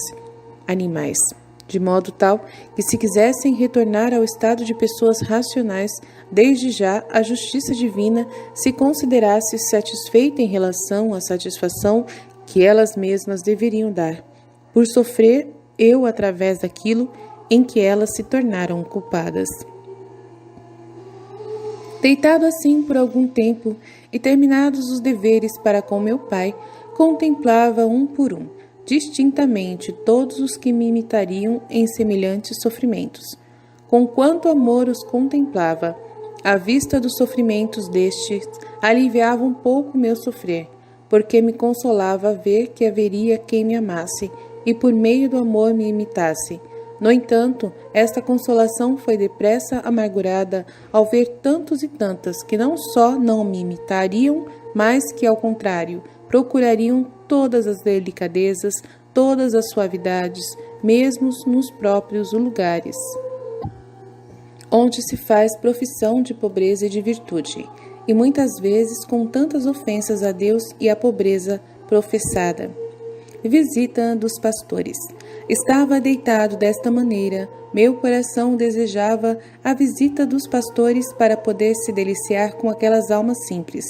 animais, de modo tal que, se quisessem retornar ao estado de pessoas racionais, desde já a justiça divina se considerasse satisfeita em relação à satisfação que elas mesmas deveriam dar, por sofrer eu através daquilo em que elas se tornaram culpadas. Deitado assim por algum tempo e terminados os deveres para com meu Pai, contemplava um por um, distintamente, todos os que me imitariam em semelhantes sofrimentos. Com quanto amor os contemplava, a vista dos sofrimentos destes aliviava um pouco meu sofrer, porque me consolava ver que haveria quem me amasse e por meio do amor me imitasse. No entanto, esta consolação foi depressa amargurada ao ver tantos e tantas que não só não me imitariam, mas que, ao contrário, procurariam todas as delicadezas, todas as suavidades, mesmo nos próprios lugares onde se faz profissão de pobreza e de virtude, e muitas vezes com tantas ofensas a Deus e à pobreza professada. Visita dos pastores. Estava deitado desta maneira, meu coração desejava a visita dos pastores para poder se deliciar com aquelas almas simples.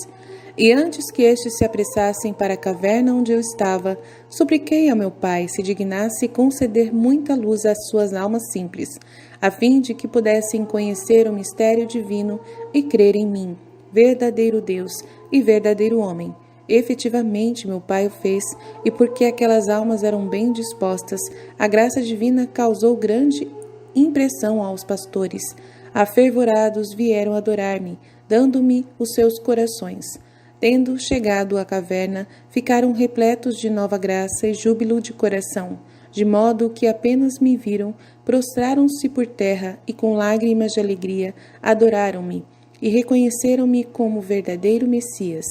E antes que estes se apressassem para a caverna onde eu estava, supliquei a meu Pai se dignasse conceder muita luz às suas almas simples, a fim de que pudessem conhecer o mistério divino e crer em mim, verdadeiro Deus e verdadeiro homem. Efetivamente, meu Pai o fez, e porque aquelas almas eram bem dispostas, a graça divina causou grande impressão aos pastores. Afervorados vieram adorar-me, dando-me os seus corações. Tendo chegado à caverna, ficaram repletos de nova graça e júbilo de coração, de modo que apenas me viram, prostraram-se por terra e com lágrimas de alegria adoraram-me e reconheceram-me como verdadeiro Messias,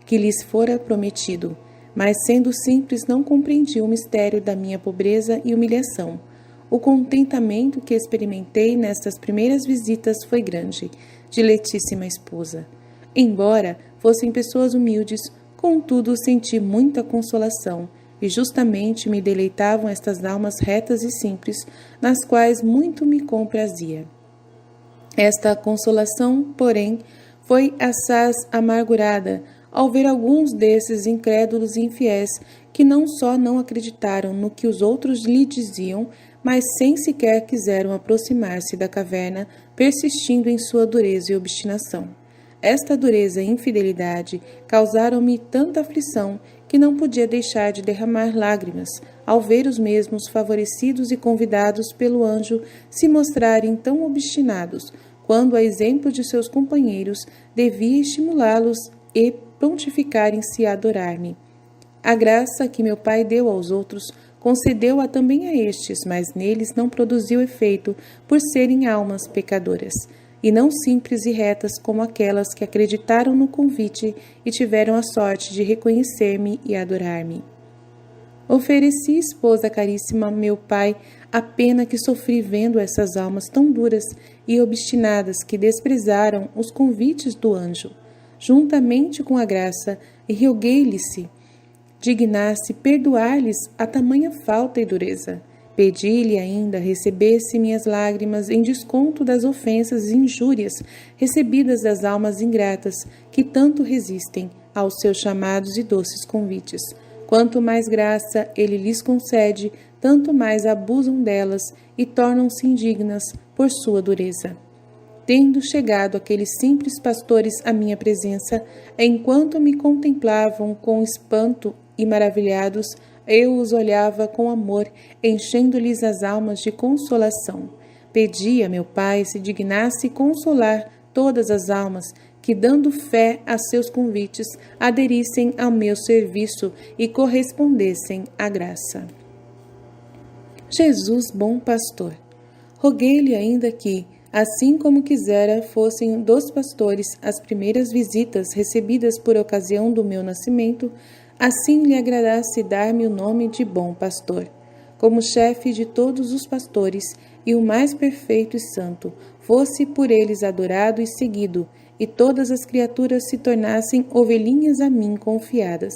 que lhes fora prometido, mas sendo simples não compreendi o mistério da minha pobreza e humilhação. O contentamento que experimentei nestas primeiras visitas foi grande, diletíssima esposa. Embora fossem pessoas humildes, contudo senti muita consolação, e justamente me deleitavam estas almas retas e simples, nas quais muito me comprazia. Esta consolação, porém, foi assaz amargurada ao ver alguns desses incrédulos e infiéis que não só não acreditaram no que os outros lhe diziam, mas sem sequer quiseram aproximar-se da caverna, persistindo em sua dureza e obstinação. Esta dureza e infidelidade causaram-me tanta aflição que não podia deixar de derramar lágrimas ao ver os mesmos favorecidos e convidados pelo anjo se mostrarem tão obstinados, quando, a exemplo de seus companheiros, devia estimulá-los e prontificarem-se a adorar-me. A graça que meu Pai deu aos outros concedeu-a também a estes, mas neles não produziu efeito por serem almas pecadoras, e não simples e retas como aquelas que acreditaram no convite e tiveram a sorte de reconhecer-me e adorar-me. Ofereci, esposa caríssima, meu Pai, a pena que sofri vendo essas almas tão duras e obstinadas que desprezaram os convites do anjo, juntamente com a graça, e roguei-lhe-se, dignasse perdoar-lhes a tamanha falta e dureza. Pedi-lhe ainda recebesse minhas lágrimas em desconto das ofensas e injúrias recebidas das almas ingratas que tanto resistem aos seus chamados e doces convites. Quanto mais graça ele lhes concede, tanto mais abusam delas e tornam-se indignas por sua dureza. Tendo chegado aqueles simples pastores à minha presença, enquanto me contemplavam com espanto e maravilhados, eu os olhava com amor, enchendo-lhes as almas de consolação. Pedi a meu Pai se dignasse consolar todas as almas que, dando fé a seus convites, aderissem ao meu serviço e correspondessem à graça. Jesus, bom pastor. Roguei-lhe ainda que, assim como quisera, fossem dos pastores as primeiras visitas recebidas por ocasião do meu nascimento, assim lhe agradasse dar-me o nome de bom pastor. Como chefe de todos os pastores e o mais perfeito e santo, fosse por eles adorado e seguido, e todas as criaturas se tornassem ovelhinhas a mim confiadas.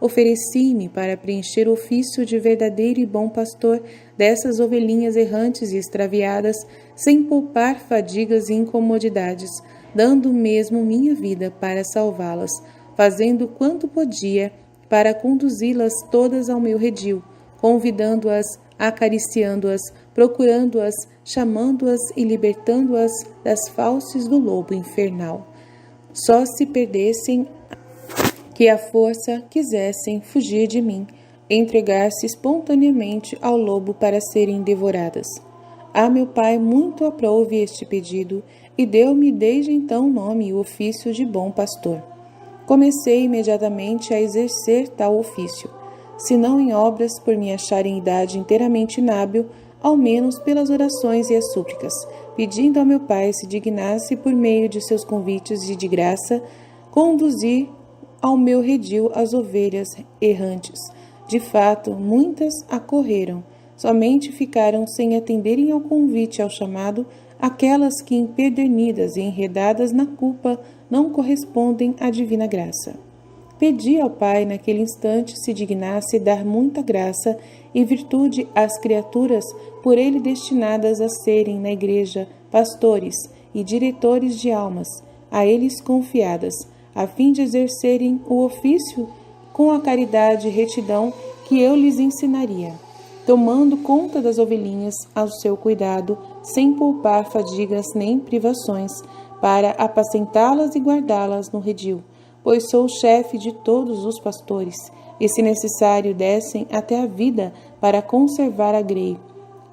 Ofereci-me para preencher o ofício de verdadeiro e bom pastor dessas ovelhinhas errantes e extraviadas, sem poupar fadigas e incomodidades, dando mesmo minha vida para salvá-las, fazendo quanto podia para conduzi-las todas ao meu redil, convidando-as, acariciando-as, procurando-as, chamando-as e libertando-as das fauces do lobo infernal. Só se perdessem que à força quisessem fugir de mim, entregar-se espontaneamente ao lobo para serem devoradas. Meu Pai muito aprouve este pedido e deu-me desde então o nome e o ofício de bom pastor. Comecei imediatamente a exercer tal ofício, se não em obras por me achar em idade inteiramente inábil, ao menos pelas orações e as súplicas, pedindo ao meu Pai se dignasse, por meio de seus convites e de graça, conduzir ao meu redil as ovelhas errantes. De fato, muitas acorreram, somente ficaram sem atenderem ao convite, ao chamado, aquelas que, empedernidas e enredadas na culpa, não correspondem à divina graça. Pedi ao Pai, naquele instante, se dignasse dar muita graça e virtude às criaturas por ele destinadas a serem, na Igreja, pastores e diretores de almas, a eles confiadas, a fim de exercerem o ofício com a caridade e retidão que eu lhes ensinaria, tomando conta das ovelhinhas ao seu cuidado, sem poupar fadigas nem privações, para apacentá-las e guardá-las no redil, pois sou o chefe de todos os pastores, e se necessário dessem até a vida para conservar a grei,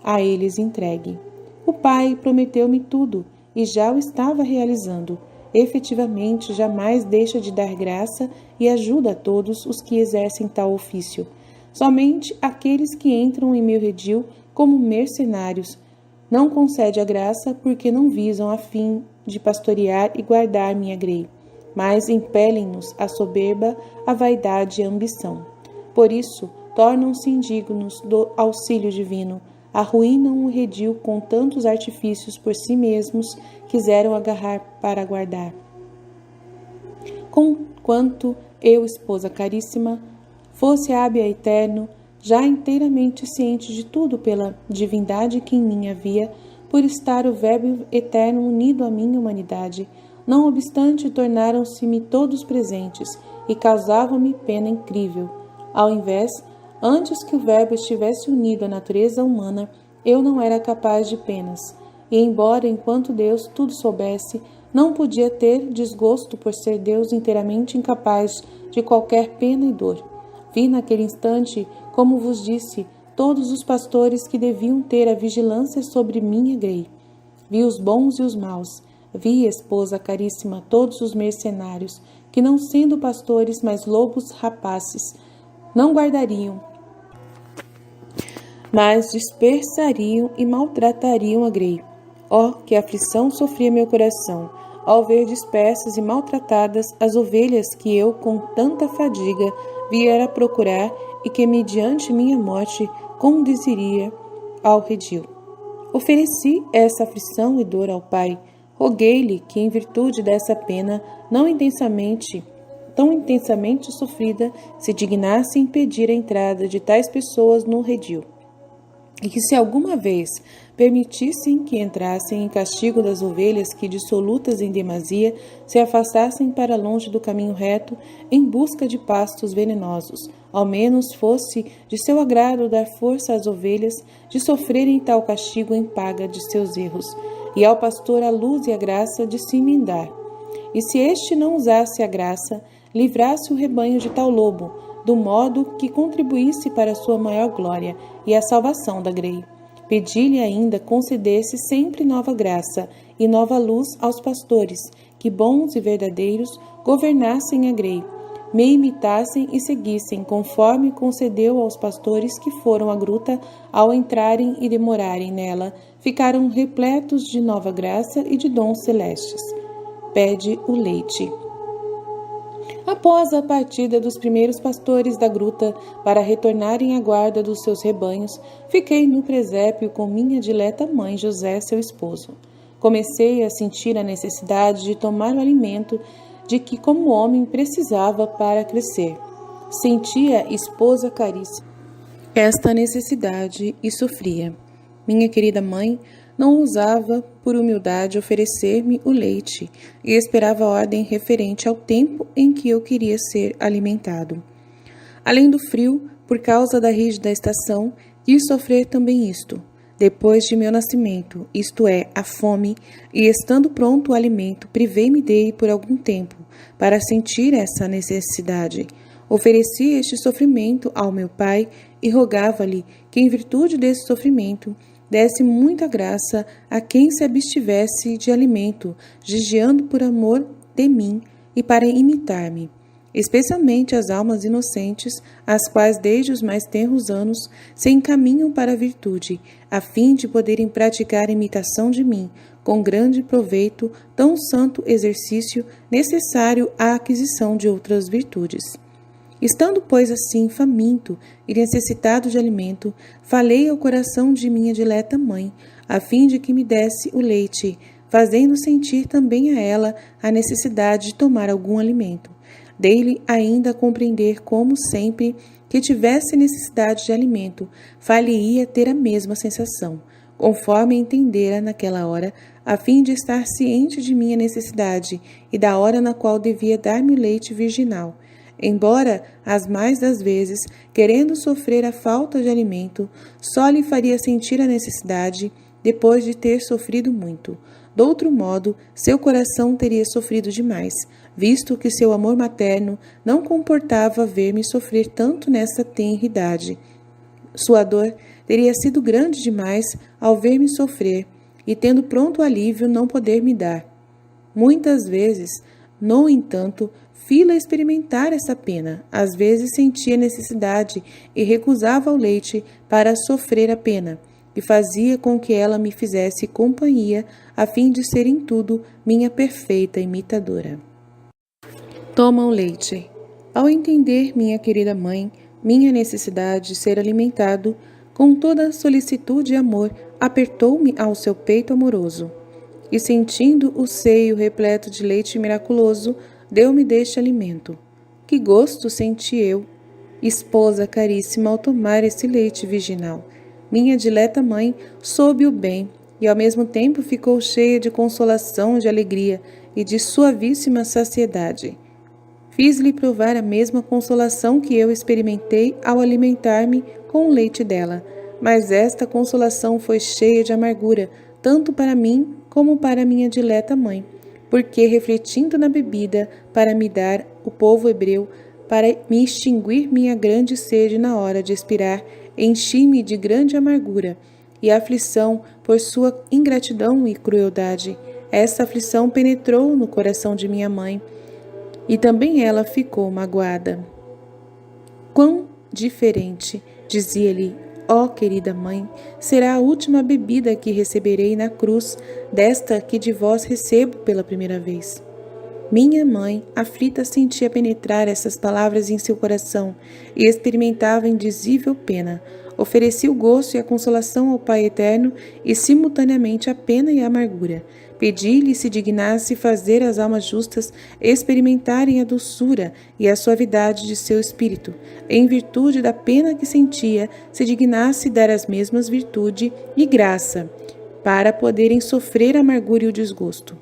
a eles entregue. O Pai prometeu-me tudo, e já o estava realizando. Efetivamente, jamais deixa de dar graça e ajuda a todos os que exercem tal ofício. Somente aqueles que entram em meu redil como mercenários não concede a graça porque não visam a fim de pastorear e guardar minha grei, mas impelem-nos a soberba, a vaidade e a ambição. Por isso, tornam-se indignos do auxílio divino, arruinam o redil com tantos artifícios por si mesmos quiseram agarrar para guardar. Conquanto eu, esposa caríssima, fosse hábil a eterno, já inteiramente ciente de tudo pela divindade que em mim havia, por estar o Verbo eterno unido à minha humanidade, não obstante, tornaram-se-me todos presentes e causavam-me pena incrível. Ao invés, antes que o Verbo estivesse unido à natureza humana, eu não era capaz de penas. E embora, enquanto Deus tudo soubesse, não podia ter desgosto por ser Deus inteiramente incapaz de qualquer pena e dor. Vi naquele instante, como vos disse, todos os pastores que deviam ter a vigilância sobre minha grei. Vi os bons e os maus. Vi, esposa caríssima, todos os mercenários, que não sendo pastores, mas lobos rapaces, não guardariam, mas dispersariam e maltratariam a grei. Oh, que aflição sofria meu coração, ao ver dispersas e maltratadas as ovelhas que eu, com tanta fadiga, viera procurar e que, mediante minha morte, conduziria ao redil. Ofereci essa aflição e dor ao Pai. Roguei-lhe que, em virtude dessa pena tão intensamente sofrida, se dignasse impedir a entrada de tais pessoas no redil, e que, se alguma vez permitissem que entrassem em castigo das ovelhas que, dissolutas em demasia, se afastassem para longe do caminho reto em busca de pastos venenosos, ao menos fosse de seu agrado dar força às ovelhas de sofrerem tal castigo em paga de seus erros, e ao pastor a luz e a graça de se emendar. E se este não usasse a graça, livrasse o rebanho de tal lobo, do modo que contribuísse para a sua maior glória e a salvação da grei. Pedi-lhe ainda concedesse sempre nova graça e nova luz aos pastores, que bons e verdadeiros governassem a grei, me imitassem e seguissem, conforme concedeu aos pastores que foram à gruta, ao entrarem e demorarem nela, ficaram repletos de nova graça e de dons celestes. Pede o leite. Após a partida dos primeiros pastores da gruta para retornarem à guarda dos seus rebanhos, fiquei no presépio com minha dileta mãe José, seu esposo. Comecei a sentir a necessidade de tomar o alimento de que, como homem, precisava para crescer. Sentia, esposa caríssima, esta necessidade e sofria. Minha querida mãe não ousava, por humildade, oferecer-me o leite e esperava a ordem referente ao tempo em que eu queria ser alimentado. Além do frio, por causa da rígida estação, quis sofrer também isto, depois de meu nascimento, isto é, a fome, e estando pronto o alimento, privei-me dele por algum tempo, para sentir essa necessidade. Ofereci este sofrimento ao meu pai e rogava-lhe que, em virtude desse sofrimento, desse muita graça a quem se abstivesse de alimento, vigiando por amor de mim e para imitar-me. especialmente as almas inocentes, as quais desde os mais tenros anos se encaminham para a virtude, a fim de poderem praticar a imitação de mim, com grande proveito, tão santo exercício necessário à aquisição de outras virtudes. Estando, pois, assim faminto e necessitado de alimento, falei ao coração de minha dileta mãe, a fim de que me desse o leite, fazendo sentir também a ela a necessidade de tomar algum alimento. Dei-lhe ainda a compreender como sempre que tivesse necessidade de alimento, far-lhe-ia ter a mesma sensação, conforme entendera naquela hora, a fim de estar ciente de minha necessidade e da hora na qual devia dar-me o leite virginal. Embora, as mais das vezes, querendo sofrer a falta de alimento, só lhe faria sentir a necessidade depois de ter sofrido muito. De outro modo, seu coração teria sofrido demais, visto que seu amor materno não comportava ver-me sofrer tanto nessa tenridade. Sua dor teria sido grande demais ao ver-me sofrer, e tendo pronto alívio não poder me dar. Muitas vezes, no entanto, fi-la experimentar essa pena. Às vezes sentia necessidade e recusava o leite para sofrer a pena, e fazia com que ela me fizesse companhia, a fim de ser em tudo minha perfeita imitadora. Toma o leite. Ao entender, minha querida mãe, minha necessidade de ser alimentado, com toda solicitude e amor, apertou-me ao seu peito amoroso, e sentindo o seio repleto de leite miraculoso, deu-me deste alimento. Que gosto senti eu, esposa caríssima, ao tomar esse leite virginal. Minha dileta mãe soube-o bem, e ao mesmo tempo ficou cheia de consolação, de alegria e de suavíssima saciedade. Fiz-lhe provar a mesma consolação que eu experimentei ao alimentar-me com o leite dela, mas esta consolação foi cheia de amargura, tanto para mim como para minha dileta mãe, porque, refletindo na bebida para me dar o povo hebreu, para me extinguir minha grande sede na hora de expirar, enchi-me de grande amargura e aflição por sua ingratidão e crueldade. Essa aflição penetrou no coração de minha mãe, e também ela ficou magoada. Quão diferente, dizia-lhe, ó querida mãe, será a última bebida que receberei na cruz, desta que de vós recebo pela primeira vez. Minha mãe, aflita, sentia penetrar essas palavras em seu coração e experimentava indizível pena. Oferecia o gosto e a consolação ao Pai Eterno e simultaneamente a pena e a amargura. Pedi-lhe se dignasse fazer as almas justas experimentarem a doçura e a suavidade de seu espírito. Em virtude da pena que sentia, se dignasse dar as mesmas virtude e graça, para poderem sofrer a amargura e o desgosto,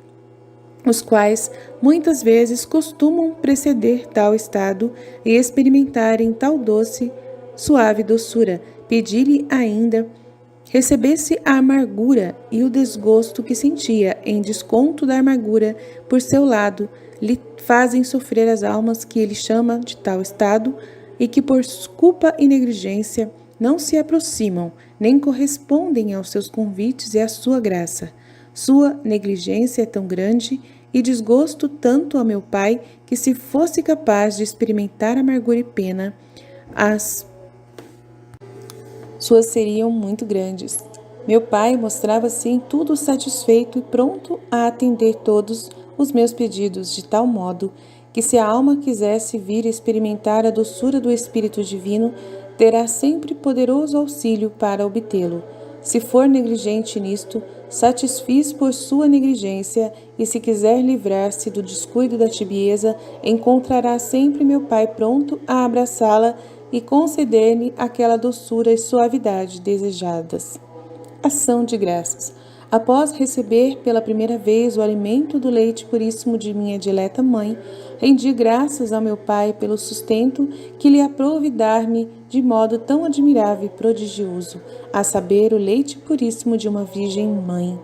os quais muitas vezes costumam preceder tal estado e experimentarem tal doce, suave doçura. Pedi-lhe ainda recebesse a amargura e o desgosto que sentia, em desconto da amargura, por seu lado, lhe fazem sofrer as almas que ele chama de tal estado e que por culpa e negligência não se aproximam, nem correspondem aos seus convites e à sua graça. Sua negligência é tão grande e desgosto tanto ao meu pai que, se fosse capaz de experimentar amargura e pena, as suas seriam muito grandes. Meu pai mostrava-se em tudo satisfeito e pronto a atender todos os meus pedidos, de tal modo que, se a alma quisesse vir experimentar a doçura do Espírito Divino, terá sempre poderoso auxílio para obtê-lo. Se for negligente nisto, satisfiz por sua negligência, e se quiser livrar-se do descuido da tibieza, encontrará sempre meu pai pronto a abraçá-la e conceder-lhe aquela doçura e suavidade desejadas. Ação de graças. Após receber pela primeira vez o alimento do leite puríssimo de minha dileta mãe, rendi graças ao meu pai pelo sustento que lhe aprove dar-me de modo tão admirável e prodigioso, a saber, o leite puríssimo de uma virgem mãe.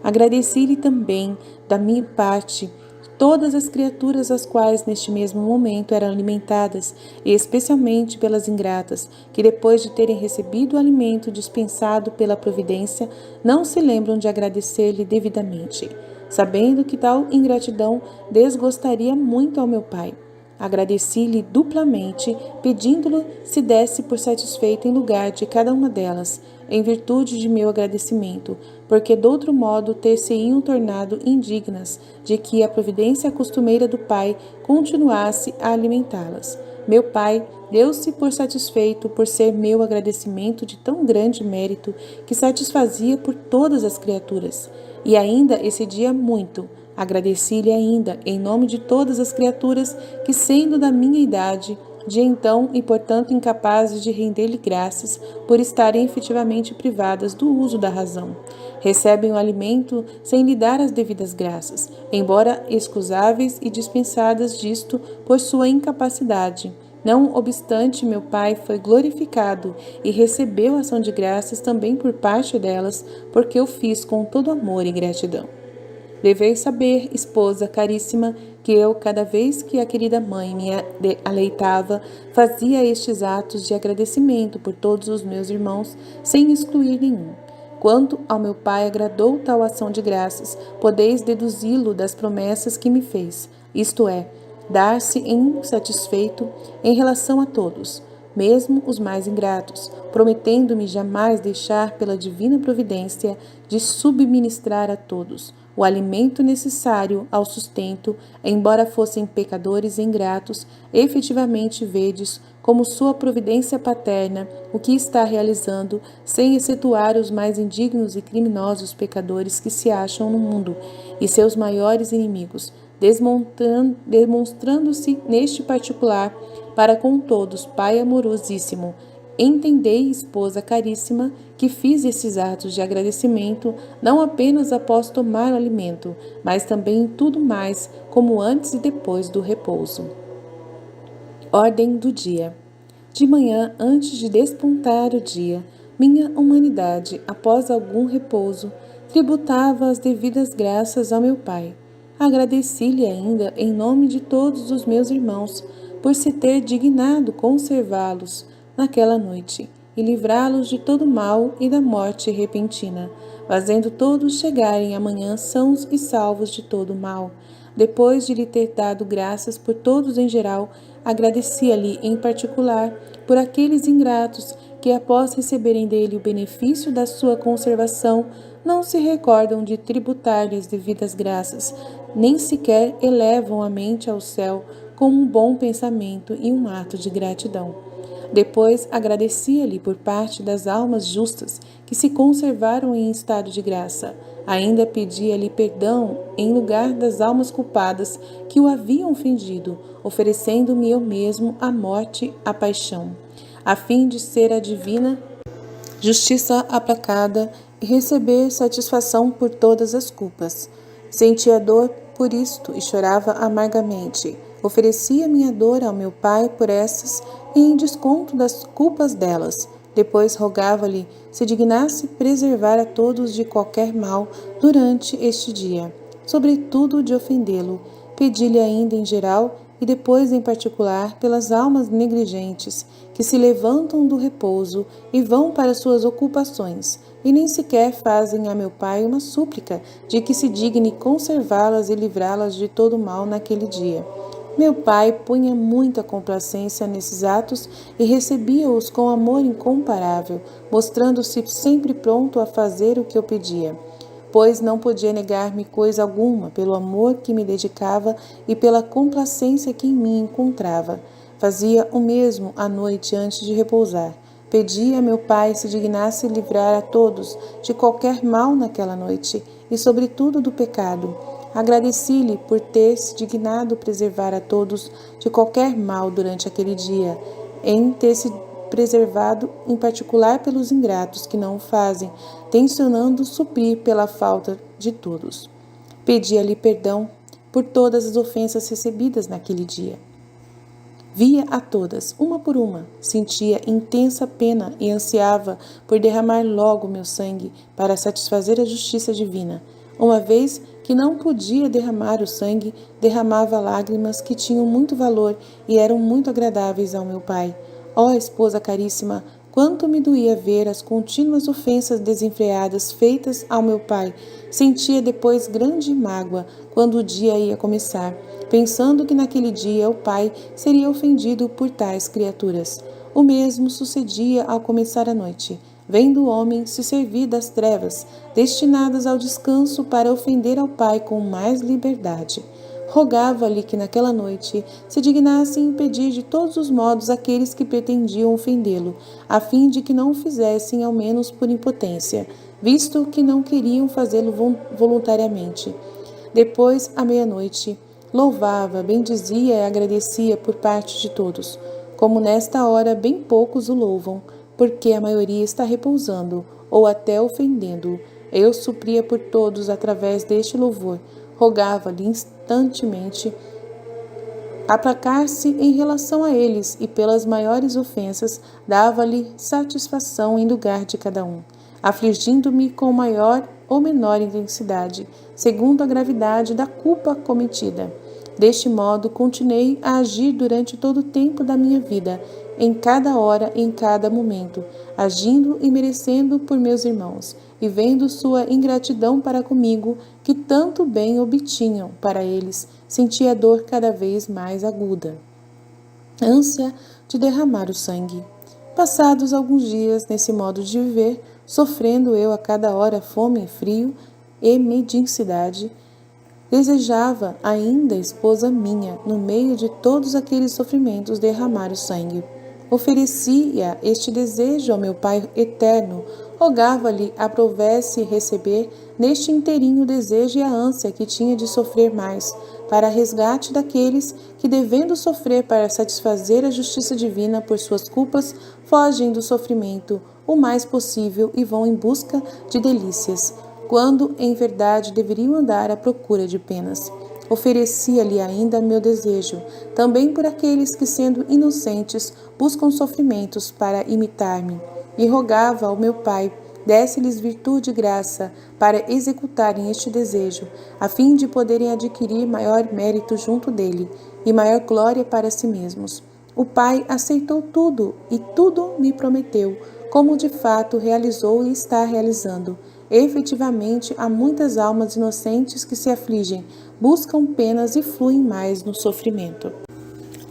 Agradeci-lhe também, da minha parte, todas as criaturas as quais neste mesmo momento eram alimentadas, e especialmente pelas ingratas, que depois de terem recebido o alimento dispensado pela providência, não se lembram de agradecer-lhe devidamente, sabendo que tal ingratidão desgostaria muito ao meu pai. Agradeci-lhe duplamente, pedindo-lhe se desse por satisfeito em lugar de cada uma delas, em virtude de meu agradecimento, porque de outro modo ter-se-iam tornado indignas de que a providência costumeira do Pai continuasse a alimentá-las. Meu Pai deu-se por satisfeito por ser meu agradecimento de tão grande mérito que satisfazia por todas as criaturas. E ainda excedia muito. Agradeci-lhe ainda, em nome de todas as criaturas que, sendo da minha idade, de então e portanto incapazes de render-lhe graças por estarem efetivamente privadas do uso da razão, recebem o alimento sem lhe dar as devidas graças, embora excusáveis e dispensadas disto por sua incapacidade. Não obstante, meu Pai foi glorificado e recebeu ação de graças também por parte delas, porque eu fiz com todo amor e gratidão. Deveis saber, esposa caríssima, que eu, cada vez que a querida mãe me aleitava, fazia estes atos de agradecimento por todos os meus irmãos, sem excluir nenhum. Quanto ao meu Pai agradou tal ação de graças, podeis deduzi-lo das promessas que me fez, isto é, dar-se em satisfeito em relação a todos, mesmo os mais ingratos, prometendo-me jamais deixar pela divina providência de subministrar a todos o alimento necessário ao sustento, embora fossem pecadores e ingratos, efetivamente vedes como sua providência paterna o que está realizando, sem excetuar os mais indignos e criminosos pecadores que se acham no mundo, e seus maiores inimigos, demonstrando-se neste particular para com todos Pai amorosíssimo. Entendei, esposa caríssima, que fiz esses atos de agradecimento não apenas após tomar o alimento, mas também em tudo mais, como antes e depois do repouso. Ordem do dia. De manhã, antes de despontar o dia, minha humanidade, após algum repouso, tributava as devidas graças ao meu Pai. Agradeci-lhe ainda em nome de todos os meus irmãos, por se ter dignado conservá-los naquela noite e livrá-los de todo mal e da morte repentina, fazendo todos chegarem amanhã sãos e salvos de todo mal. Depois de lhe ter dado graças por todos em geral, agradecia-lhe em particular por aqueles ingratos que, após receberem dele o benefício da sua conservação, não se recordam de tributar-lhe as devidas graças, nem sequer elevam a mente ao céu com um bom pensamento e um ato de gratidão. Depois agradecia-lhe por parte das almas justas que se conservaram em estado de graça. Ainda pedia-lhe perdão em lugar das almas culpadas que o haviam ofendido, oferecendo-me eu mesmo a morte, a paixão, a fim de ser a divina justiça aplacada e receber satisfação por todas as culpas. Sentia dor por isto e chorava amargamente. Oferecia minha dor ao meu Pai por essas e em desconto das culpas delas. Depois rogava-lhe se dignasse preservar a todos de qualquer mal durante este dia, sobretudo de ofendê-lo. Pedi-lhe ainda em geral e depois em particular pelas almas negligentes que se levantam do repouso e vão para suas ocupações, e nem sequer fazem a meu Pai uma súplica de que se digne conservá-las e livrá-las de todo mal naquele dia. Meu Pai punha muita complacência nesses atos e recebia-os com amor incomparável, mostrando-se sempre pronto a fazer o que eu pedia, pois não podia negar-me coisa alguma pelo amor que me dedicava e pela complacência que em mim encontrava. Fazia o mesmo à noite antes de repousar. Pedia a meu Pai se dignasse livrar a todos de qualquer mal naquela noite e, sobretudo, do pecado. Agradeci-lhe por ter se dignado preservar a todos de qualquer mal durante aquele dia, em ter se preservado em particular pelos ingratos que não o fazem, tencionando suprir pela falta de todos. Pedia-lhe perdão por todas as ofensas recebidas naquele dia. Via a todas, uma por uma, sentia intensa pena e ansiava por derramar logo meu sangue para satisfazer a justiça divina. Uma vez que não podia derramar o sangue, derramava lágrimas que tinham muito valor e eram muito agradáveis ao meu Pai. Ó esposa caríssima, quanto me doía ver as contínuas ofensas desenfreadas feitas ao meu pai. Sentia depois grande mágoa quando o dia ia começar, pensando que naquele dia o pai seria ofendido por tais criaturas. O mesmo sucedia ao começar a noite, vendo o homem se servir das trevas, destinadas ao descanso para ofender ao pai com mais liberdade. Rogava-lhe que naquela noite se dignasse impedir de todos os modos aqueles que pretendiam ofendê-lo, a fim de que não o fizessem ao menos por impotência, visto que não queriam fazê-lo voluntariamente. Depois, à meia-noite, louvava, bendizia e agradecia por parte de todos, como nesta hora bem poucos o louvam, porque a maioria está repousando, ou até ofendendo-o. Eu supria por todos através deste louvor, rogava-lhe instantemente aplacar-se em relação a eles e pelas maiores ofensas dava-lhe satisfação em lugar de cada um, afligindo-me com maior ou menor intensidade, segundo a gravidade da culpa cometida. Deste modo, continuei a agir durante todo o tempo da minha vida, em cada hora e em cada momento, agindo e merecendo por meus irmãos, e vendo sua ingratidão para comigo, que tanto bem obtinham para eles, sentia a dor cada vez mais aguda. Ânsia de derramar o sangue. Passados alguns dias nesse modo de viver, sofrendo eu a cada hora fome e frio e mendicidade, desejava ainda, esposa minha, no meio de todos aqueles sofrimentos, derramar o sangue. Oferecia este desejo ao meu Pai eterno, rogava-lhe aprovesse receber neste inteirinho o desejo e a ânsia que tinha de sofrer mais, para resgate daqueles que, devendo sofrer para satisfazer a justiça divina por suas culpas, fogem do sofrimento o mais possível e vão em busca de delícias, quando em verdade deveriam andar à procura de penas. Oferecia-lhe ainda meu desejo, também por aqueles que, sendo inocentes, buscam sofrimentos para imitar-me, e rogava ao meu Pai, desse-lhes virtude e graça para executarem este desejo, a fim de poderem adquirir maior mérito junto dele e maior glória para si mesmos. O Pai aceitou tudo e tudo me prometeu, como de fato realizou e está realizando. Efetivamente, há muitas almas inocentes que se afligem, buscam penas e fluem mais no sofrimento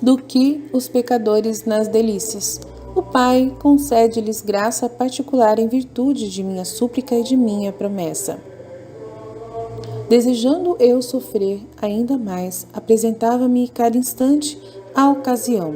do que os pecadores nas delícias. O Pai concede-lhes graça particular em virtude de minha súplica e de minha promessa. Desejando eu sofrer ainda mais, apresentava-me cada instante à ocasião,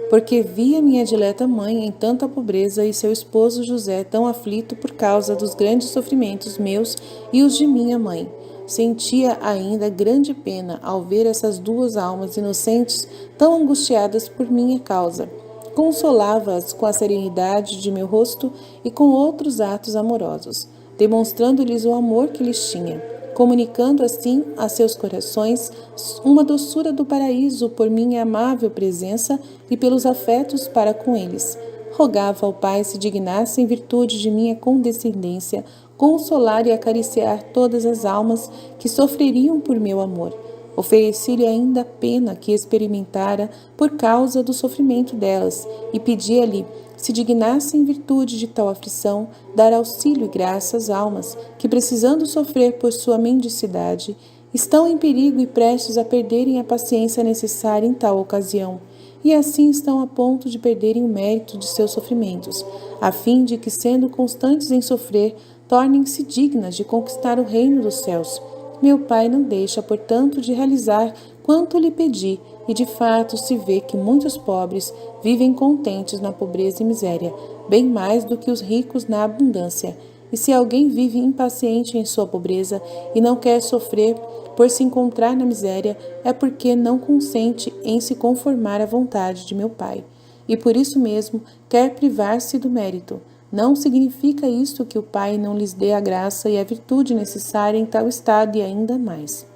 porque via minha dileta mãe em tanta pobreza e seu esposo José tão aflito por causa dos grandes sofrimentos meus e os de minha mãe. Sentia ainda grande pena ao ver essas duas almas inocentes tão angustiadas por minha causa. Consolava-as com a serenidade de meu rosto e com outros atos amorosos, demonstrando-lhes o amor que lhes tinha, comunicando assim a seus corações uma doçura do paraíso por minha amável presença e pelos afetos para com eles. Rogava ao Pai se dignasse, em virtude de minha condescendência, consolar e acariciar todas as almas que sofreriam por meu amor. Ofereci-lhe ainda a pena que experimentara por causa do sofrimento delas e pedia-lhe, se dignasse em virtude de tal aflição, dar auxílio e graça às almas que, precisando sofrer por sua mendicidade, estão em perigo e prestes a perderem a paciência necessária em tal ocasião, e assim estão a ponto de perderem o mérito de seus sofrimentos, a fim de que, sendo constantes em sofrer, tornem-se dignas de conquistar o reino dos céus. Meu Pai não deixa, portanto, de realizar quanto lhe pedi, e de fato se vê que muitos pobres vivem contentes na pobreza e miséria, bem mais do que os ricos na abundância. E se alguém vive impaciente em sua pobreza e não quer sofrer por se encontrar na miséria, é porque não consente em se conformar à vontade de meu Pai, e por isso mesmo quer privar-se do mérito. Não significa isto que o Pai não lhes dê a graça e a virtude necessária em tal estado e ainda mais.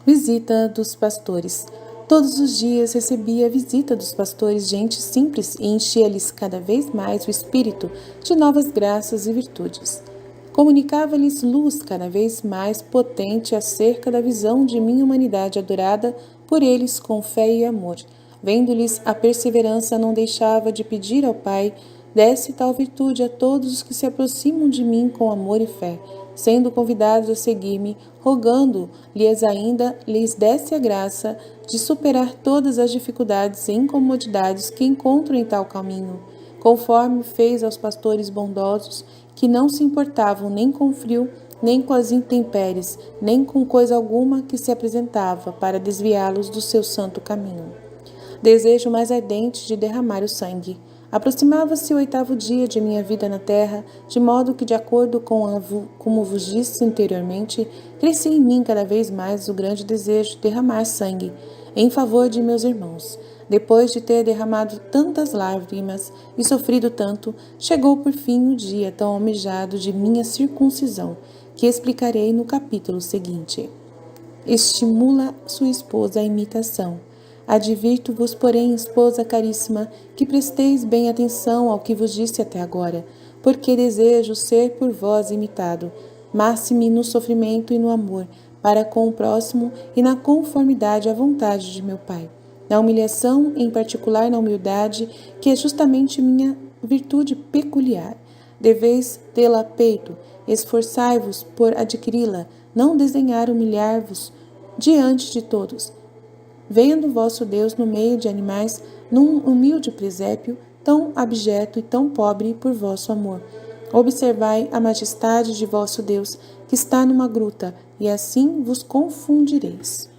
Visita dos pastores. Todos os dias recebia a visita dos pastores gente simples e enchia-lhes cada vez mais o espírito de novas graças e virtudes. Comunicava-lhes luz cada vez mais potente acerca da visão de minha humanidade adorada por eles com fé e amor. Vendo-lhes a perseverança, não deixava de pedir ao Pai: desse tal virtude a todos os que se aproximam de mim com amor e fé, sendo convidados a seguir-me, rogando-lhes ainda lhes desse a graça de superar todas as dificuldades e incomodidades que encontram em tal caminho, conforme fez aos pastores bondosos, que não se importavam nem com o frio, nem com as intempéries, nem com coisa alguma que se apresentava para desviá-los do seu santo caminho. Desejo mais ardente de derramar o sangue. Aproximava-se o 8º dia de minha vida na terra, de modo que, de acordo com como vos disse anteriormente, crescia em mim cada vez mais o grande desejo de derramar sangue em favor de meus irmãos. Depois de ter derramado tantas lágrimas e sofrido tanto, chegou por fim o dia tão almejado de minha circuncisão, que explicarei no capítulo seguinte. Estimula sua esposa à imitação. Advirto-vos, porém, esposa caríssima, que presteis bem atenção ao que vos disse até agora, porque desejo ser por vós imitado, máxime no sofrimento e no amor, para com o próximo e na conformidade à vontade de meu Pai. Na humilhação, em particular na humildade, que é justamente minha virtude peculiar. Deveis tê-la a peito, esforçai-vos por adquiri-la, não desdenhar humilhar-vos diante de todos, vendo vosso Deus no meio de animais, num humilde presépio, tão abjeto e tão pobre por vosso amor. Observai a majestade de vosso Deus, que está numa gruta, e assim vos confundireis.